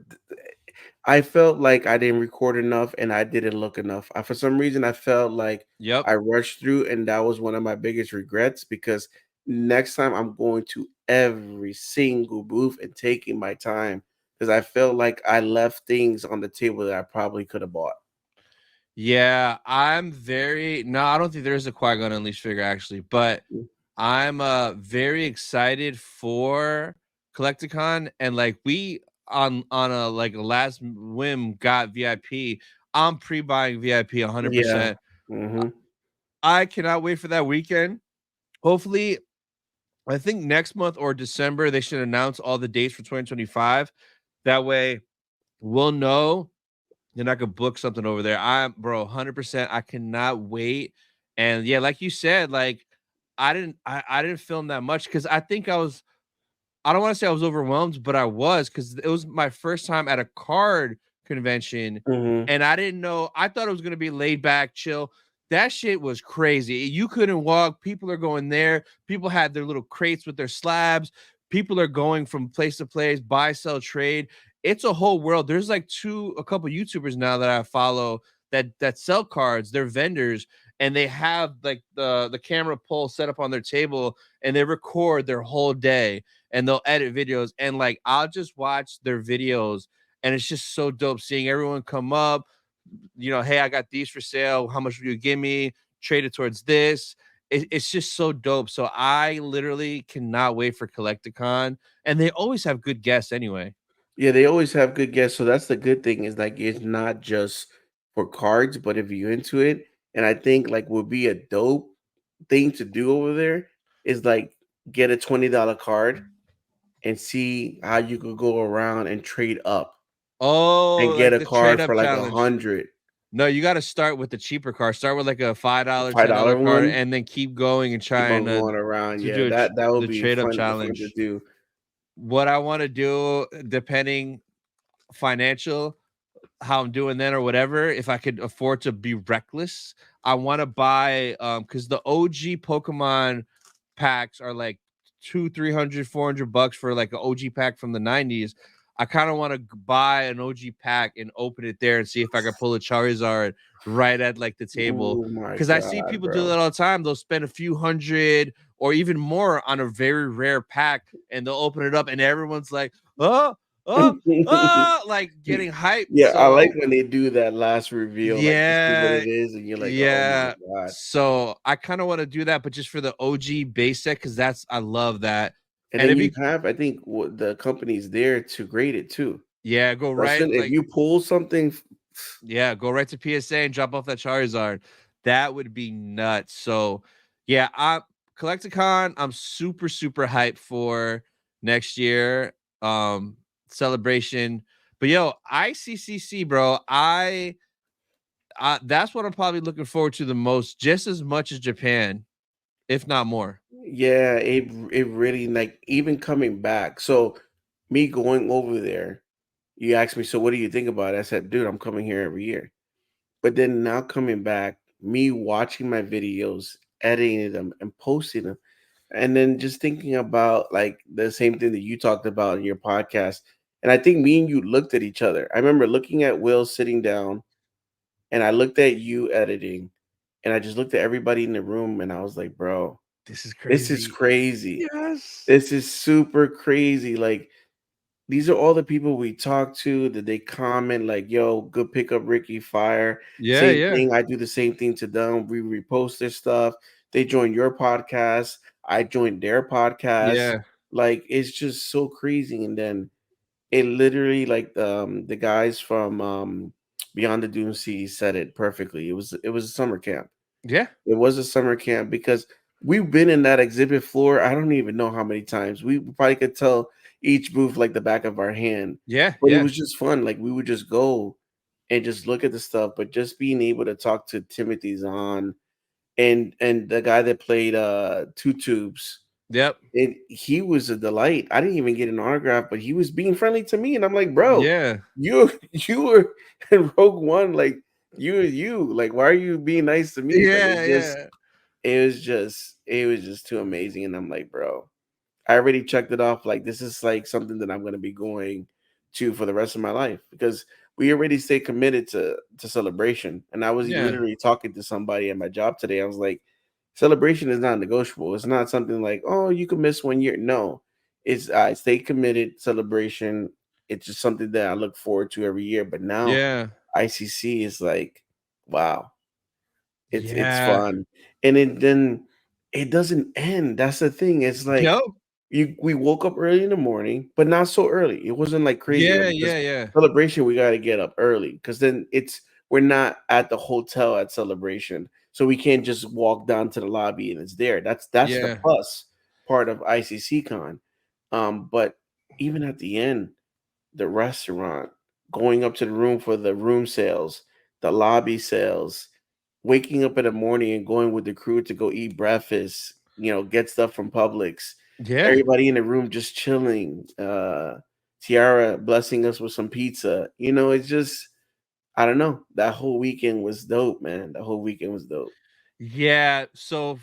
[SPEAKER 4] I felt like I didn't record enough and I didn't look enough. For some reason, I felt like
[SPEAKER 2] yep.
[SPEAKER 4] I rushed through, and that was one of my biggest regrets because next time I'm going to every single booth and taking my time because I felt like I left things on the table that I probably could have bought.
[SPEAKER 2] Yeah, I'm very no, I don't think there is a Qui-Gon Unleashed figure actually, but
[SPEAKER 4] Mm.
[SPEAKER 2] I'm very excited for Collecticon and like we on a like a last whim got VIP. I'm pre-buying VIP
[SPEAKER 4] Yeah.
[SPEAKER 2] 100%.
[SPEAKER 4] Hmm.
[SPEAKER 2] I cannot wait for that weekend. Hopefully, I think next month or December they should announce all the dates for 2025. That way we'll know and I could book something over there. I'm bro, 100%. I cannot wait. And yeah, like you said, like I didn't film that much because I think I don't want to say I was overwhelmed, but I was because it was my first time at a card convention,
[SPEAKER 4] Hmm.
[SPEAKER 2] and I didn't know. I thought it was gonna be laid back, chill. That shit was crazy. You couldn't walk. People are going there. People had their little crates with their slabs. People are going from place to place, buy, sell, trade. It's a whole world. There's like a couple YouTubers now that I follow that sell cards. They're vendors, and they have like the camera pole set up on their table, and they record their whole day and they'll edit videos and like I'll just watch their videos and it's just so dope seeing everyone come up, hey, I got these for sale. How much will you give me? Trade it towards this. It's just so dope. So I literally cannot wait for Collecticon, and they always have good guests anyway.
[SPEAKER 4] Yeah, they always have good guests. So that's the good thing is like it's not just for cards, but if you're into it, and I think like would be a dope thing to do over there is like get a $20 card and see how you could go around and trade up
[SPEAKER 2] Oh,
[SPEAKER 4] and get
[SPEAKER 2] like
[SPEAKER 4] a
[SPEAKER 2] the trade
[SPEAKER 4] card
[SPEAKER 2] up
[SPEAKER 4] for like
[SPEAKER 2] challenge.
[SPEAKER 4] 100.
[SPEAKER 2] No, you got to start with the cheaper card. Start with like a $5, $10
[SPEAKER 4] $5
[SPEAKER 2] card,
[SPEAKER 4] one.
[SPEAKER 2] and then keep going and
[SPEAKER 4] Keep
[SPEAKER 2] trying
[SPEAKER 4] on going around.
[SPEAKER 2] to
[SPEAKER 4] Yeah,
[SPEAKER 2] do
[SPEAKER 4] that would
[SPEAKER 2] the
[SPEAKER 4] be
[SPEAKER 2] trade up
[SPEAKER 4] fun to
[SPEAKER 2] challenge.
[SPEAKER 4] do.
[SPEAKER 2] What I want to do, depending financial, how I'm doing then or whatever, if I could afford to be reckless, I want to buy because the OG Pokemon packs are like 200, 300, $400 for like an OG pack from the 90s. I kind of want to buy an OG pack and open it there and see if I can pull a Charizard right at like the table.
[SPEAKER 4] Oh my
[SPEAKER 2] Because I see
[SPEAKER 4] god,
[SPEAKER 2] people do
[SPEAKER 4] bro.
[SPEAKER 2] that all the time. They'll spend a few hundred or even more on a very rare pack and they'll open it up and everyone's like, oh, oh, like getting hyped.
[SPEAKER 4] Yeah, I like
[SPEAKER 2] So
[SPEAKER 4] when they do that last reveal, like to see what
[SPEAKER 2] yeah,
[SPEAKER 4] it is, and you're like, "Oh my
[SPEAKER 2] yeah.
[SPEAKER 4] god!"
[SPEAKER 2] So I kind of want to do that, but just for the OG base set, because that's I love that.
[SPEAKER 4] And
[SPEAKER 2] And
[SPEAKER 4] then
[SPEAKER 2] if
[SPEAKER 4] you
[SPEAKER 2] you
[SPEAKER 4] have, I think, what the company's there to grade it too.
[SPEAKER 2] yeah, go
[SPEAKER 4] So as
[SPEAKER 2] right
[SPEAKER 4] soon if
[SPEAKER 2] like
[SPEAKER 4] you pull something,
[SPEAKER 2] yeah, go right to PSA and drop off that Charizard. That would be nuts. So yeah, I Collecticon, I'm super, super hyped for next year. Celebration. But yo, ICCC, bro, that's what I'm probably looking forward to the most, just as much as Japan, if not more.
[SPEAKER 4] yeah, it really like even coming back. So me going over there, you asked me, so what do you think about it? I said, dude, I'm coming here every year. But then now coming back, me watching my videos, editing them, and posting them. And then just thinking about like the same thing that you talked about in your podcast. And I think me and you looked at each other. I remember looking at Will sitting down, and I looked at you editing, and I just looked at everybody in the room, and I was like, bro,
[SPEAKER 2] This is
[SPEAKER 4] this is
[SPEAKER 2] crazy.
[SPEAKER 4] crazy.
[SPEAKER 2] Yes.
[SPEAKER 4] This is super crazy. Like, these are all the people we talk to that they comment like, "Yo, good pickup, Ricky, fire."
[SPEAKER 2] Yeah,
[SPEAKER 4] Same
[SPEAKER 2] yeah.
[SPEAKER 4] thing. I do the same thing to them. We repost their stuff. They join your podcast. I joined their podcast.
[SPEAKER 2] Yeah.
[SPEAKER 4] Like, it's just so crazy. And then it literally, like, the guys from Beyond the Dune Sea said it perfectly. It was a summer camp.
[SPEAKER 2] Yeah.
[SPEAKER 4] It was a summer camp because we've been in that exhibit floor. I don't even know how many times. We probably could tell each booth like the back of our hand.
[SPEAKER 2] Yeah.
[SPEAKER 4] But it
[SPEAKER 2] Yeah.
[SPEAKER 4] was just fun. Like, we would just go and just look at the stuff. But just being able to talk to Timothy Zahn and the guy that played Two Tubes,
[SPEAKER 2] Yep.
[SPEAKER 4] and he was a delight. I didn't even get an autograph, but he was being friendly to me, and I'm like, bro,
[SPEAKER 2] Yeah.
[SPEAKER 4] you were in Rogue One, like you, like, why are you being nice to me? Like,
[SPEAKER 2] Yeah. Yeah.
[SPEAKER 4] it was just too amazing. And I'm like, bro, I already checked it off. Like, this is like something that I'm gonna be going to for the rest of my life because we already stay committed to celebration. And I was
[SPEAKER 2] Yeah.
[SPEAKER 4] literally talking to somebody at my job today. I was like, celebration is not negotiable. It's not something like, oh, you can miss 1 year. No, it's I stay committed. Celebration. It's just something that I look forward to every year. But now
[SPEAKER 2] Yeah.
[SPEAKER 4] ICC is like, wow, it's
[SPEAKER 2] Yeah.
[SPEAKER 4] fun. And then it doesn't end. That's the thing. It's like
[SPEAKER 2] Yo.
[SPEAKER 4] we woke up early in the morning, but not so early. It wasn't like crazy
[SPEAKER 2] Yeah.
[SPEAKER 4] early because
[SPEAKER 2] Yeah. Yeah.
[SPEAKER 4] celebration we gotta get up early because then we're not at the hotel at celebration. So we can't just walk down to the lobby and it's there. That's the
[SPEAKER 2] Yeah.
[SPEAKER 4] plus part of ICC Con. But even at the end, the restaurant, going up to the room for the room sales, the lobby sales, waking up in the morning and going with the crew to go eat breakfast, get stuff from Publix.
[SPEAKER 2] Yeah.
[SPEAKER 4] Everybody in the room just chilling. Tiara blessing us with some pizza. It's just I don't know. That whole weekend was dope, man. The whole weekend was dope.
[SPEAKER 2] Yeah. So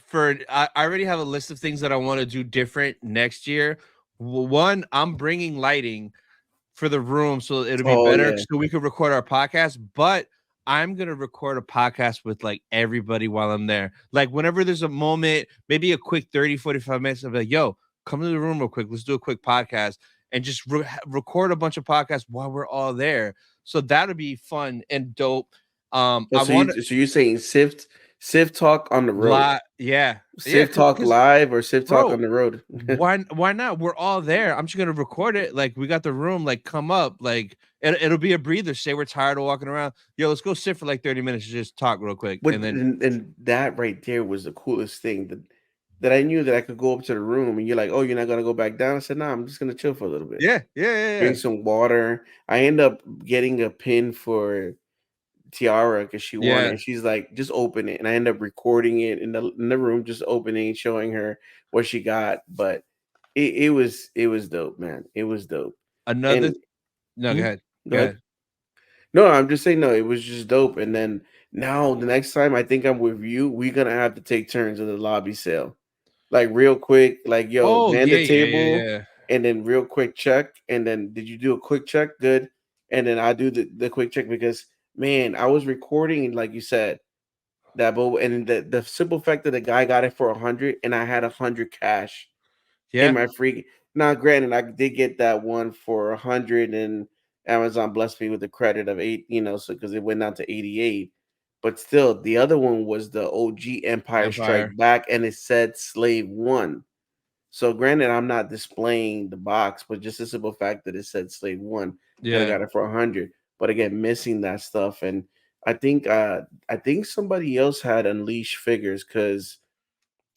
[SPEAKER 2] I already have a list of things that I want to do different next year. One, I'm bringing lighting for the room so it'll be
[SPEAKER 4] Oh
[SPEAKER 2] better
[SPEAKER 4] yeah.
[SPEAKER 2] so we could record our podcast. But I'm gonna record a podcast with like everybody while I'm there. Like whenever there's a moment, maybe a quick 30, 45 minutes, I'll be like, yo, come to the room real quick. Let's do a quick podcast and just record a bunch of podcasts while we're all there. So that'll be fun and dope.
[SPEAKER 4] Oh,
[SPEAKER 2] I
[SPEAKER 4] so
[SPEAKER 2] want
[SPEAKER 4] you're saying Sift talk on the road.
[SPEAKER 2] lot, yeah, yeah,
[SPEAKER 4] Sift talk
[SPEAKER 2] because
[SPEAKER 4] live or Sift talk
[SPEAKER 2] bro,
[SPEAKER 4] on the road.
[SPEAKER 2] why not? We're all there. I'm just gonna record it. Like we got the room. Like come up. Like it'll be a breather. Say we're tired of walking around. Yo, let's go sit for like 30 minutes and just talk real quick.
[SPEAKER 4] But
[SPEAKER 2] And then
[SPEAKER 4] and that right there was the coolest thing that I knew that I could go up to the room and you're like, oh, you're not gonna go back down. I said, no, I'm just gonna chill for a little bit.
[SPEAKER 2] yeah, yeah, yeah, yeah,
[SPEAKER 4] Drink some water. I end up getting a pin for Tiara because she wanted.
[SPEAKER 2] yeah.
[SPEAKER 4] And she's like, just open it, and I end up recording it in the room, just opening, showing her what she got. But it was dope, man. It was dope.
[SPEAKER 2] Another
[SPEAKER 4] And
[SPEAKER 2] no, go
[SPEAKER 4] hmm,
[SPEAKER 2] ahead,
[SPEAKER 4] go
[SPEAKER 2] go
[SPEAKER 4] ahead.
[SPEAKER 2] ahead.
[SPEAKER 4] No, I'm just saying, no, it was just dope. And then now the next time I think I'm with you, we're gonna have to take turns in the lobby sale. Like real quick, like, yo,
[SPEAKER 2] Oh
[SPEAKER 4] man
[SPEAKER 2] yeah,
[SPEAKER 4] the
[SPEAKER 2] yeah, yeah,
[SPEAKER 4] table,
[SPEAKER 2] yeah,
[SPEAKER 4] and then real quick check. And then did you do a quick check? Good. And then I do the quick check because man, I was recording and like you said, that but and the simple fact that the guy got it for 100 and I had 100 cash in
[SPEAKER 2] yeah,
[SPEAKER 4] my free. Now, granted, I did get that one for 100, and Amazon blessed me with a credit of eight. So because it went down to 88, but still, the other one was the OG Empire
[SPEAKER 2] Empire.
[SPEAKER 4] Strike Back, and it said Slave One. So, granted, I'm not displaying the box, but just the simple fact that it said Slave One, and I
[SPEAKER 2] Yeah,
[SPEAKER 4] got it for 100. But again, missing that stuff, and I think somebody else had Unleashed figures because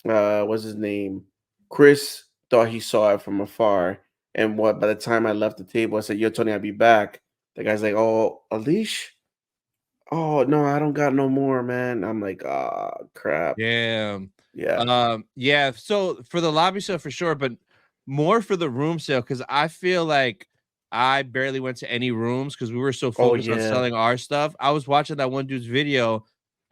[SPEAKER 4] what's his name? Chris thought he saw it from afar. And what by the time I left the table, I said, Yo, Tony, I'll be back. The guy's like, Oh, a leash? Oh no, I don't got no more, man. I'm like, crap.
[SPEAKER 2] yeah.
[SPEAKER 4] Yeah.
[SPEAKER 2] Yeah. So for the lobby sale for sure, but more for the room sale because I feel like I barely went to any rooms because we were so
[SPEAKER 4] Oh
[SPEAKER 2] focused on
[SPEAKER 4] yeah.
[SPEAKER 2] selling our stuff. I was watching that one dude's video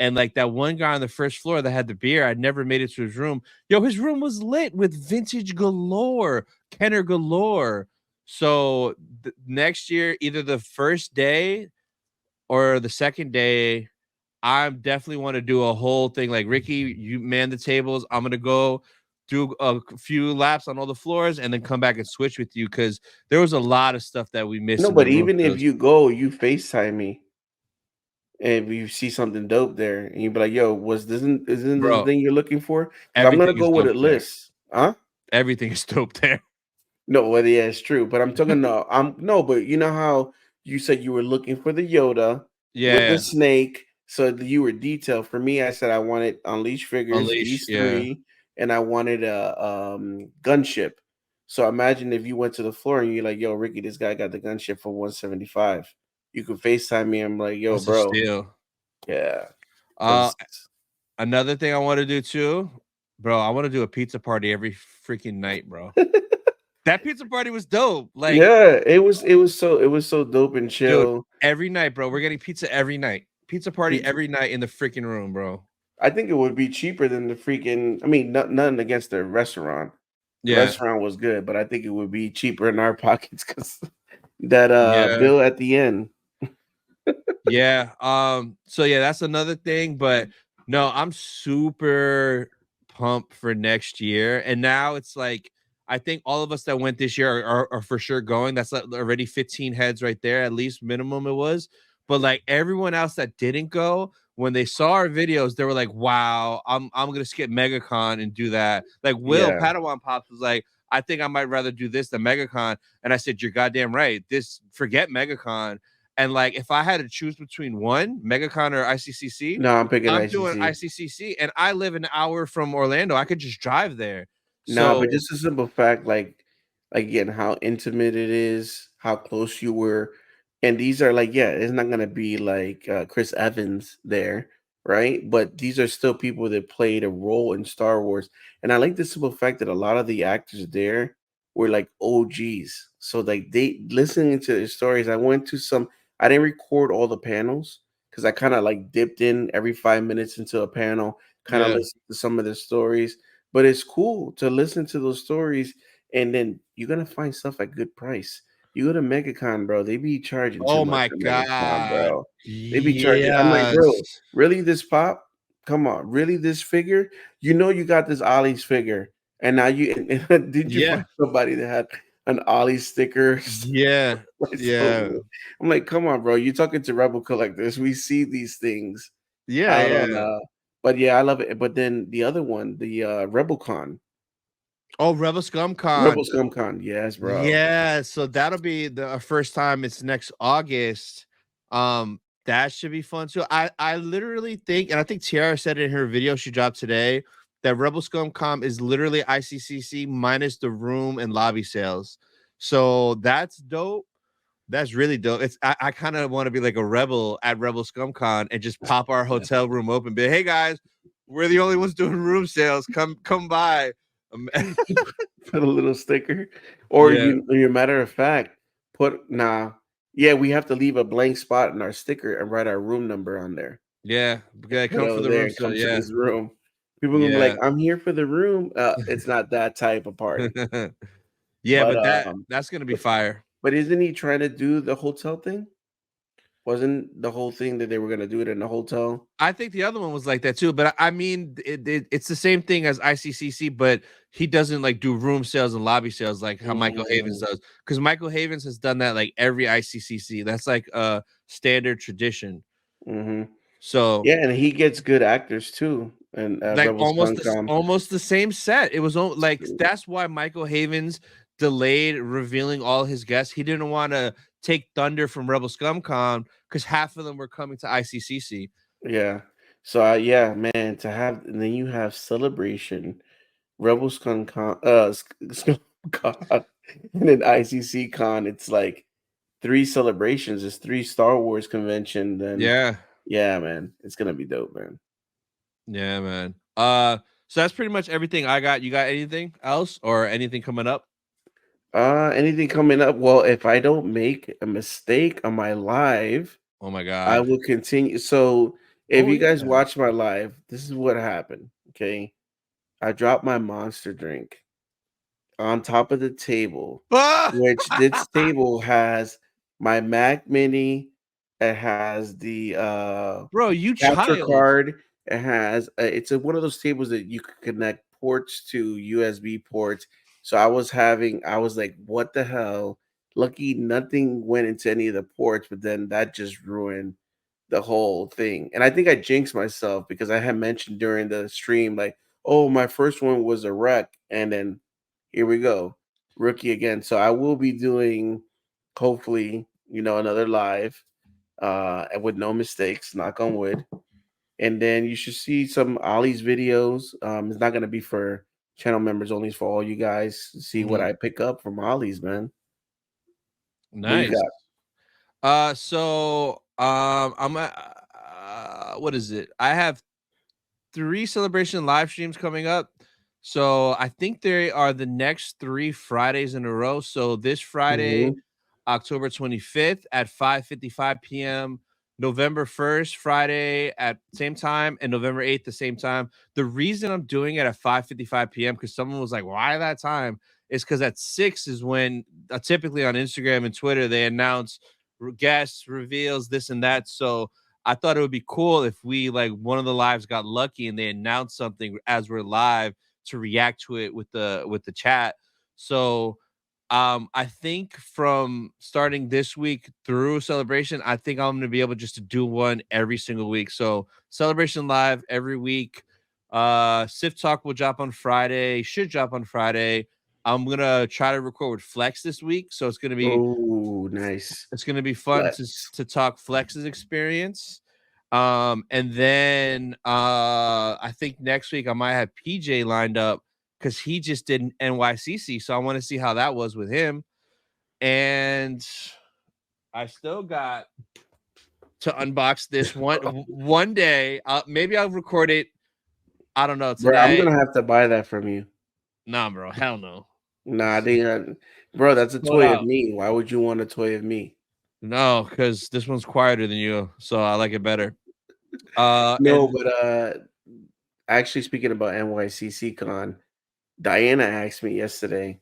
[SPEAKER 2] And like that one guy on the first floor that had the beer, I'd never made it to his room. Yo, his room was lit with vintage galore, Kenner galore. So next year, either the first day or the second day, I definitely want to do a whole thing. Like, Ricky, you man the tables. I'm gonna go do a few laps on all the floors and then come back and switch with you, because there was a lot of stuff that we missed
[SPEAKER 4] No,
[SPEAKER 2] in the
[SPEAKER 4] but
[SPEAKER 2] room
[SPEAKER 4] even if
[SPEAKER 2] sales.
[SPEAKER 4] you go, you FaceTime me if you see something dope there, and you be like, "Yo, isn't this the
[SPEAKER 2] Bro,
[SPEAKER 4] thing you're looking for?" Because I'm gonna
[SPEAKER 2] everything is
[SPEAKER 4] go with
[SPEAKER 2] dope
[SPEAKER 4] a
[SPEAKER 2] there.
[SPEAKER 4] list, huh?
[SPEAKER 2] Everything is dope there.
[SPEAKER 4] No, well, yeah, it's true. But I'm talking no, I'm no, but you know how you said you were looking for the Yoda with the
[SPEAKER 2] Yeah,
[SPEAKER 4] snake, so that you were detailed. For me, I said I wanted Unleash figures,
[SPEAKER 2] Unleash.
[SPEAKER 4] these
[SPEAKER 2] Yeah,
[SPEAKER 4] three, and I wanted a gunship. So imagine if you went to the floor and you're like, "Yo, Ricky, this guy got the gunship for 175." You could FaceTime me. I'm like, "Yo,
[SPEAKER 2] that's a
[SPEAKER 4] bro,
[SPEAKER 2] steal.
[SPEAKER 4] yeah,"
[SPEAKER 2] Uh,
[SPEAKER 4] because
[SPEAKER 2] Another thing I want to do too, bro. I want to do a pizza party every freaking night, bro. That pizza party was dope. Like,
[SPEAKER 4] yeah, it was so dope and
[SPEAKER 2] dude,
[SPEAKER 4] chill.
[SPEAKER 2] every night, bro. We're getting pizza every night. Pizza party
[SPEAKER 4] Pizza
[SPEAKER 2] every night in the freaking room, bro.
[SPEAKER 4] I think it would be cheaper than the freaking. I mean, nothing against the restaurant. The
[SPEAKER 2] Yeah,
[SPEAKER 4] restaurant was good, but I think it would be cheaper in our pockets because that
[SPEAKER 2] yeah,
[SPEAKER 4] bill at the end.
[SPEAKER 2] yeah. So yeah, that's another thing. But no, I'm super pumped for next year. And now it's like, I think all of us that went this year are for sure going. That's like already 15 heads right there, at least minimum it was. But like everyone else that didn't go, when they saw our videos, they were like, "Wow, I'm gonna skip MegaCon and do that." Like Will
[SPEAKER 4] Yeah.
[SPEAKER 2] Padawan Pops was like, "I think I might rather do this than MegaCon," and I said, "You're goddamn right. Forget MegaCon." And like, if I had to choose between one, MegaCon or ICCC,
[SPEAKER 4] No, I'm picking
[SPEAKER 2] I'm doing
[SPEAKER 4] ICC.
[SPEAKER 2] ICCC, and I live an hour from Orlando. I could just drive there.
[SPEAKER 4] Nah, but
[SPEAKER 2] So
[SPEAKER 4] just a simple fact, like again, how intimate it is, how close you were, and these are like, yeah, it's not gonna be like Chris Evans there, right? But these are still people that played a role in Star Wars, and I like the simple fact that a lot of the actors there were like OGs. So like they listening to their stories. I went to some. I didn't record all the panels because I kind of like dipped in every 5 minutes into a panel, kind of
[SPEAKER 2] yeah.
[SPEAKER 4] listened to some of the stories, but it's cool to listen to those stories, and then you're gonna find stuff at good price. You go to MegaCon, bro, they be charging too
[SPEAKER 2] Oh
[SPEAKER 4] much
[SPEAKER 2] my
[SPEAKER 4] for MegaCon,
[SPEAKER 2] god.
[SPEAKER 4] bro. They be charging. I'm like,
[SPEAKER 2] Yes.
[SPEAKER 4] bro, really this pop? Come on, really this figure? You know you got this Ollie's figure, and now and did you
[SPEAKER 2] Yeah.
[SPEAKER 4] find somebody that had an Ollie sticker?
[SPEAKER 2] Yeah.
[SPEAKER 4] Like,
[SPEAKER 2] Yeah.
[SPEAKER 4] I'm like, come on, bro. You're talking to Rebel collectors. We see these things
[SPEAKER 2] Yeah.
[SPEAKER 4] out on
[SPEAKER 2] Yeah.
[SPEAKER 4] but yeah, I love it. But then the other one, the RebelCon.
[SPEAKER 2] Oh, Rebel Scum
[SPEAKER 4] Rebel
[SPEAKER 2] Con.
[SPEAKER 4] Scum Con, yes, bro.
[SPEAKER 2] Yeah, so that'll be the first time. It's next August. That should be fun too. I literally think, and I think Tiara said it in her video she dropped today, that Rebel Scum Com is literally ICCC minus the room and lobby sales. So that's dope. That's really dope. I kind of want to be like a rebel at Rebel Scum Con and just pop our hotel room open. Be, hey guys, we're the only ones doing room sales. Come by. Um,
[SPEAKER 4] Put a little sticker, or
[SPEAKER 2] yeah.
[SPEAKER 4] you matter of fact, yeah, we have to leave a blank spot in our sticker and write our room number on there.
[SPEAKER 2] Yeah, yeah,
[SPEAKER 4] Put
[SPEAKER 2] come for
[SPEAKER 4] over
[SPEAKER 2] the
[SPEAKER 4] there
[SPEAKER 2] room.
[SPEAKER 4] and
[SPEAKER 2] So
[SPEAKER 4] come to
[SPEAKER 2] yeah,
[SPEAKER 4] this room. People gonna be like,
[SPEAKER 2] yeah,
[SPEAKER 4] "I'm here for the room." It's not that type of party,
[SPEAKER 2] yeah.
[SPEAKER 4] but
[SPEAKER 2] But that's gonna be
[SPEAKER 4] but,
[SPEAKER 2] fire.
[SPEAKER 4] but isn't he trying to do the hotel thing? Wasn't the whole thing that they were gonna do it in the hotel?
[SPEAKER 2] I think the other one was like that too. But I mean, it's the same thing as ICCC, but he doesn't like do room sales and lobby sales like how Michael Havens
[SPEAKER 4] Mm,
[SPEAKER 2] does. Because Michael Havens has done that like every ICCC. That's like a standard tradition.
[SPEAKER 4] mhm.
[SPEAKER 2] So
[SPEAKER 4] Yeah, and he gets good actors too, and
[SPEAKER 2] like
[SPEAKER 4] Rebels Funcom.
[SPEAKER 2] almost the same set. It was like that's why Michael Havens delayed revealing all his guests. He didn't want to take thunder from Rebel ScumCon because half of them were coming to ICCC.
[SPEAKER 4] Yeah. So yeah, man, to have and then you have Celebration, Rebel Scum Con, Scum Con, and then ICC Con. It's like three celebrations. It's three Star Wars convention. Then
[SPEAKER 2] Yeah,
[SPEAKER 4] yeah, man, it's gonna be dope, man.
[SPEAKER 2] yeah, man. So that's pretty much everything I got. You got anything else or anything coming up?
[SPEAKER 4] Anything coming up? Well, if I don't make a mistake on my live,
[SPEAKER 2] Oh my
[SPEAKER 4] I
[SPEAKER 2] god.
[SPEAKER 4] will continue. So If
[SPEAKER 2] Oh
[SPEAKER 4] you guys
[SPEAKER 2] yeah.
[SPEAKER 4] watch my live, this is what happened. Okay, I dropped my monster drink on top of the table,
[SPEAKER 2] Ah!
[SPEAKER 4] which this table has my Mac Mini. It has the
[SPEAKER 2] Bro, you
[SPEAKER 4] capture
[SPEAKER 2] child.
[SPEAKER 4] card. It has one of those tables that you could connect ports to USB ports. So I was like, what the hell? Lucky nothing went into any of the ports, but then that just ruined the whole thing. And I think I jinxed myself because I had mentioned during the stream, like, oh, my first one was a wreck. And then here we go, rookie again. So I will be doing, hopefully, another live and with no mistakes, knock on wood. And then you should see some Ollie's videos. It's not going to be for channel members only, it's for all you guys to see what
[SPEAKER 2] Mhm.
[SPEAKER 4] I pick up from Ollie's, man. What you
[SPEAKER 2] Nice.
[SPEAKER 4] got?
[SPEAKER 2] I'm at, what is it? I have 3 celebration live streams coming up. So I think they are the next 3 Fridays in a row. So this Friday,
[SPEAKER 4] Hmm.
[SPEAKER 2] October 25th at 5:55 p.m., November 1st, Friday at same time, and November 8th the same time. The reason I'm doing it at 5:55 p.m. because someone was like, "Why that time?" is because at 6 is when typically on Instagram and Twitter they announce guests, reveals, this and that. So I thought it would be cool if we like one of the lives got lucky and they announced something as we're live to react to it with the chat. So I think from starting this week through celebration, I think I'm gonna be able just to do one every single week. So celebration live every week. Sif Talk will drop on Friday, should drop on Friday. I'm gonna try to record with Flex this week. So
[SPEAKER 4] Oh, nice.
[SPEAKER 2] it's gonna be fun
[SPEAKER 4] Let's.
[SPEAKER 2] to talk Flex's experience. And then I think next week I might have PJ lined up because he just did NYCC. So I want to see how that was with him. And I still got to unbox this one day. Maybe I'll record it. I don't know
[SPEAKER 4] Bro, I'm
[SPEAKER 2] today.
[SPEAKER 4] gonna have to buy that from you.
[SPEAKER 2] Nah, bro, hell no.
[SPEAKER 4] Nah, bro, that's a
[SPEAKER 2] Sold
[SPEAKER 4] toy of
[SPEAKER 2] out.
[SPEAKER 4] me. Why would you want a toy of me?
[SPEAKER 2] No, because this one's quieter than you, so I like it better.
[SPEAKER 4] No,
[SPEAKER 2] And
[SPEAKER 4] but actually speaking about NYCC Con, Diana asked me yesterday,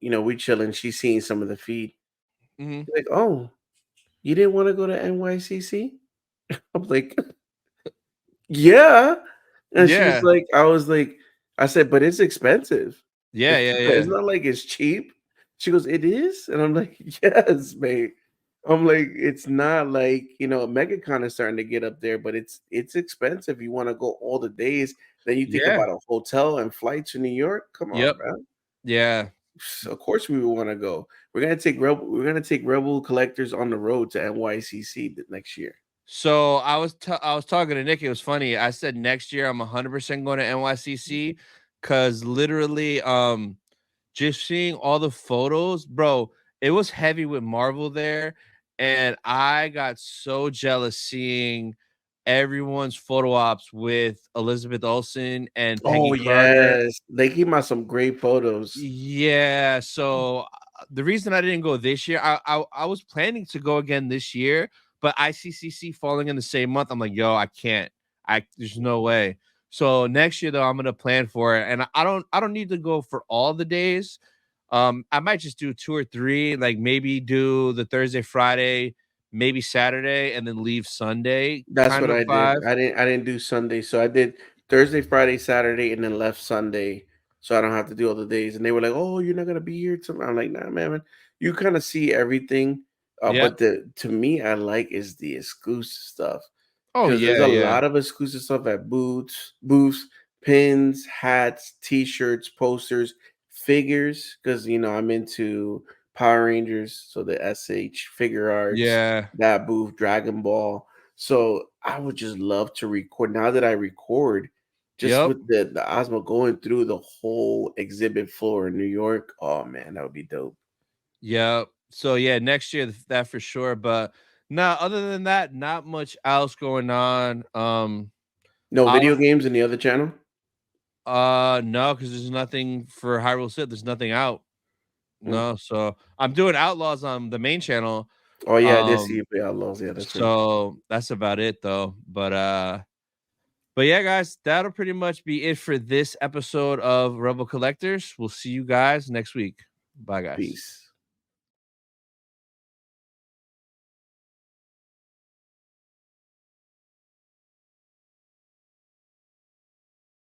[SPEAKER 4] we chilling, she's seeing some of the feed.
[SPEAKER 2] mhm,
[SPEAKER 4] Like, oh, you didn't want to go to NYCC? I'm like, yeah. And she was
[SPEAKER 2] yeah,
[SPEAKER 4] like, I said, but it's expensive.
[SPEAKER 2] yeah, yeah,
[SPEAKER 4] It's
[SPEAKER 2] yeah,
[SPEAKER 4] not like it's cheap. She goes, it is? And I'm like, yes, mate. I'm like, it's not like, Megacon is starting to get up there, but it's expensive. You want to go all the days, then you think
[SPEAKER 2] yeah.
[SPEAKER 4] about a hotel and flights to New York. Come on,
[SPEAKER 2] Yep.
[SPEAKER 4] bro.
[SPEAKER 2] Yeah.
[SPEAKER 4] Of course we would want to go. We're gonna take Rebel collectors on the road to NYCC next year.
[SPEAKER 2] So I was talking to Nick. It was funny. I said next year I'm 100% going to NYCC because literally, just seeing all the photos, bro. It was heavy with Marvel there, and I got so jealous seeing everyone's photo ops with Elizabeth Olsen and
[SPEAKER 4] Oh
[SPEAKER 2] Peggy Carter.
[SPEAKER 4] yes. They came out some great photos.
[SPEAKER 2] Yeah, so the reason I didn't go this year, I was planning to go again this year, but ICCC falling in the same month, I'm like, yo, I can't. There's no way. So next year though, I'm gonna plan for it, and I don't need to go for all the days. I might just do 2 or 3, like maybe do the Thursday, Friday, maybe Saturday, and then leave Sunday
[SPEAKER 4] That's
[SPEAKER 2] kind
[SPEAKER 4] what
[SPEAKER 2] of
[SPEAKER 4] I did.
[SPEAKER 2] vibe.
[SPEAKER 4] I didn't do Sunday. So I did Thursday, Friday, Saturday, and then left Sunday. So I don't have to do all the days. And they were like, oh, you're not gonna be here tomorrow. I'm like, nah, man. You kind of see everything.
[SPEAKER 2] Yeah.
[SPEAKER 4] But to me, I like is the exclusive stuff.
[SPEAKER 2] Oh
[SPEAKER 4] Because there's
[SPEAKER 2] yeah,
[SPEAKER 4] a
[SPEAKER 2] yeah.
[SPEAKER 4] lot of exclusive stuff at booths, pins, hats, t-shirts, posters, figures. Because I'm into Power Rangers, so the SH figure arts,
[SPEAKER 2] Yeah.
[SPEAKER 4] that booth, Dragon Ball. So I would just love to record. Now that I record, just
[SPEAKER 2] Yep.
[SPEAKER 4] with the Osmo going through the whole exhibit floor in New York. Oh man, that would be dope.
[SPEAKER 2] Yeah. So yeah, next year that for sure. But no, other than that, not much else going on.
[SPEAKER 4] No
[SPEAKER 2] I'll
[SPEAKER 4] video games in the other channel.
[SPEAKER 2] no, because there's nothing for Hyrule Sit. There's nothing out.
[SPEAKER 4] Mm.
[SPEAKER 2] No, so I'm doing Outlaws on the main channel,
[SPEAKER 4] Oh yeah, I did see the Outlaws. Yeah, that's right.
[SPEAKER 2] So that's about it though. But yeah, guys, that'll pretty much be it for this episode of Rebel Collectors. We'll see you guys next week. Bye, guys.
[SPEAKER 4] Peace.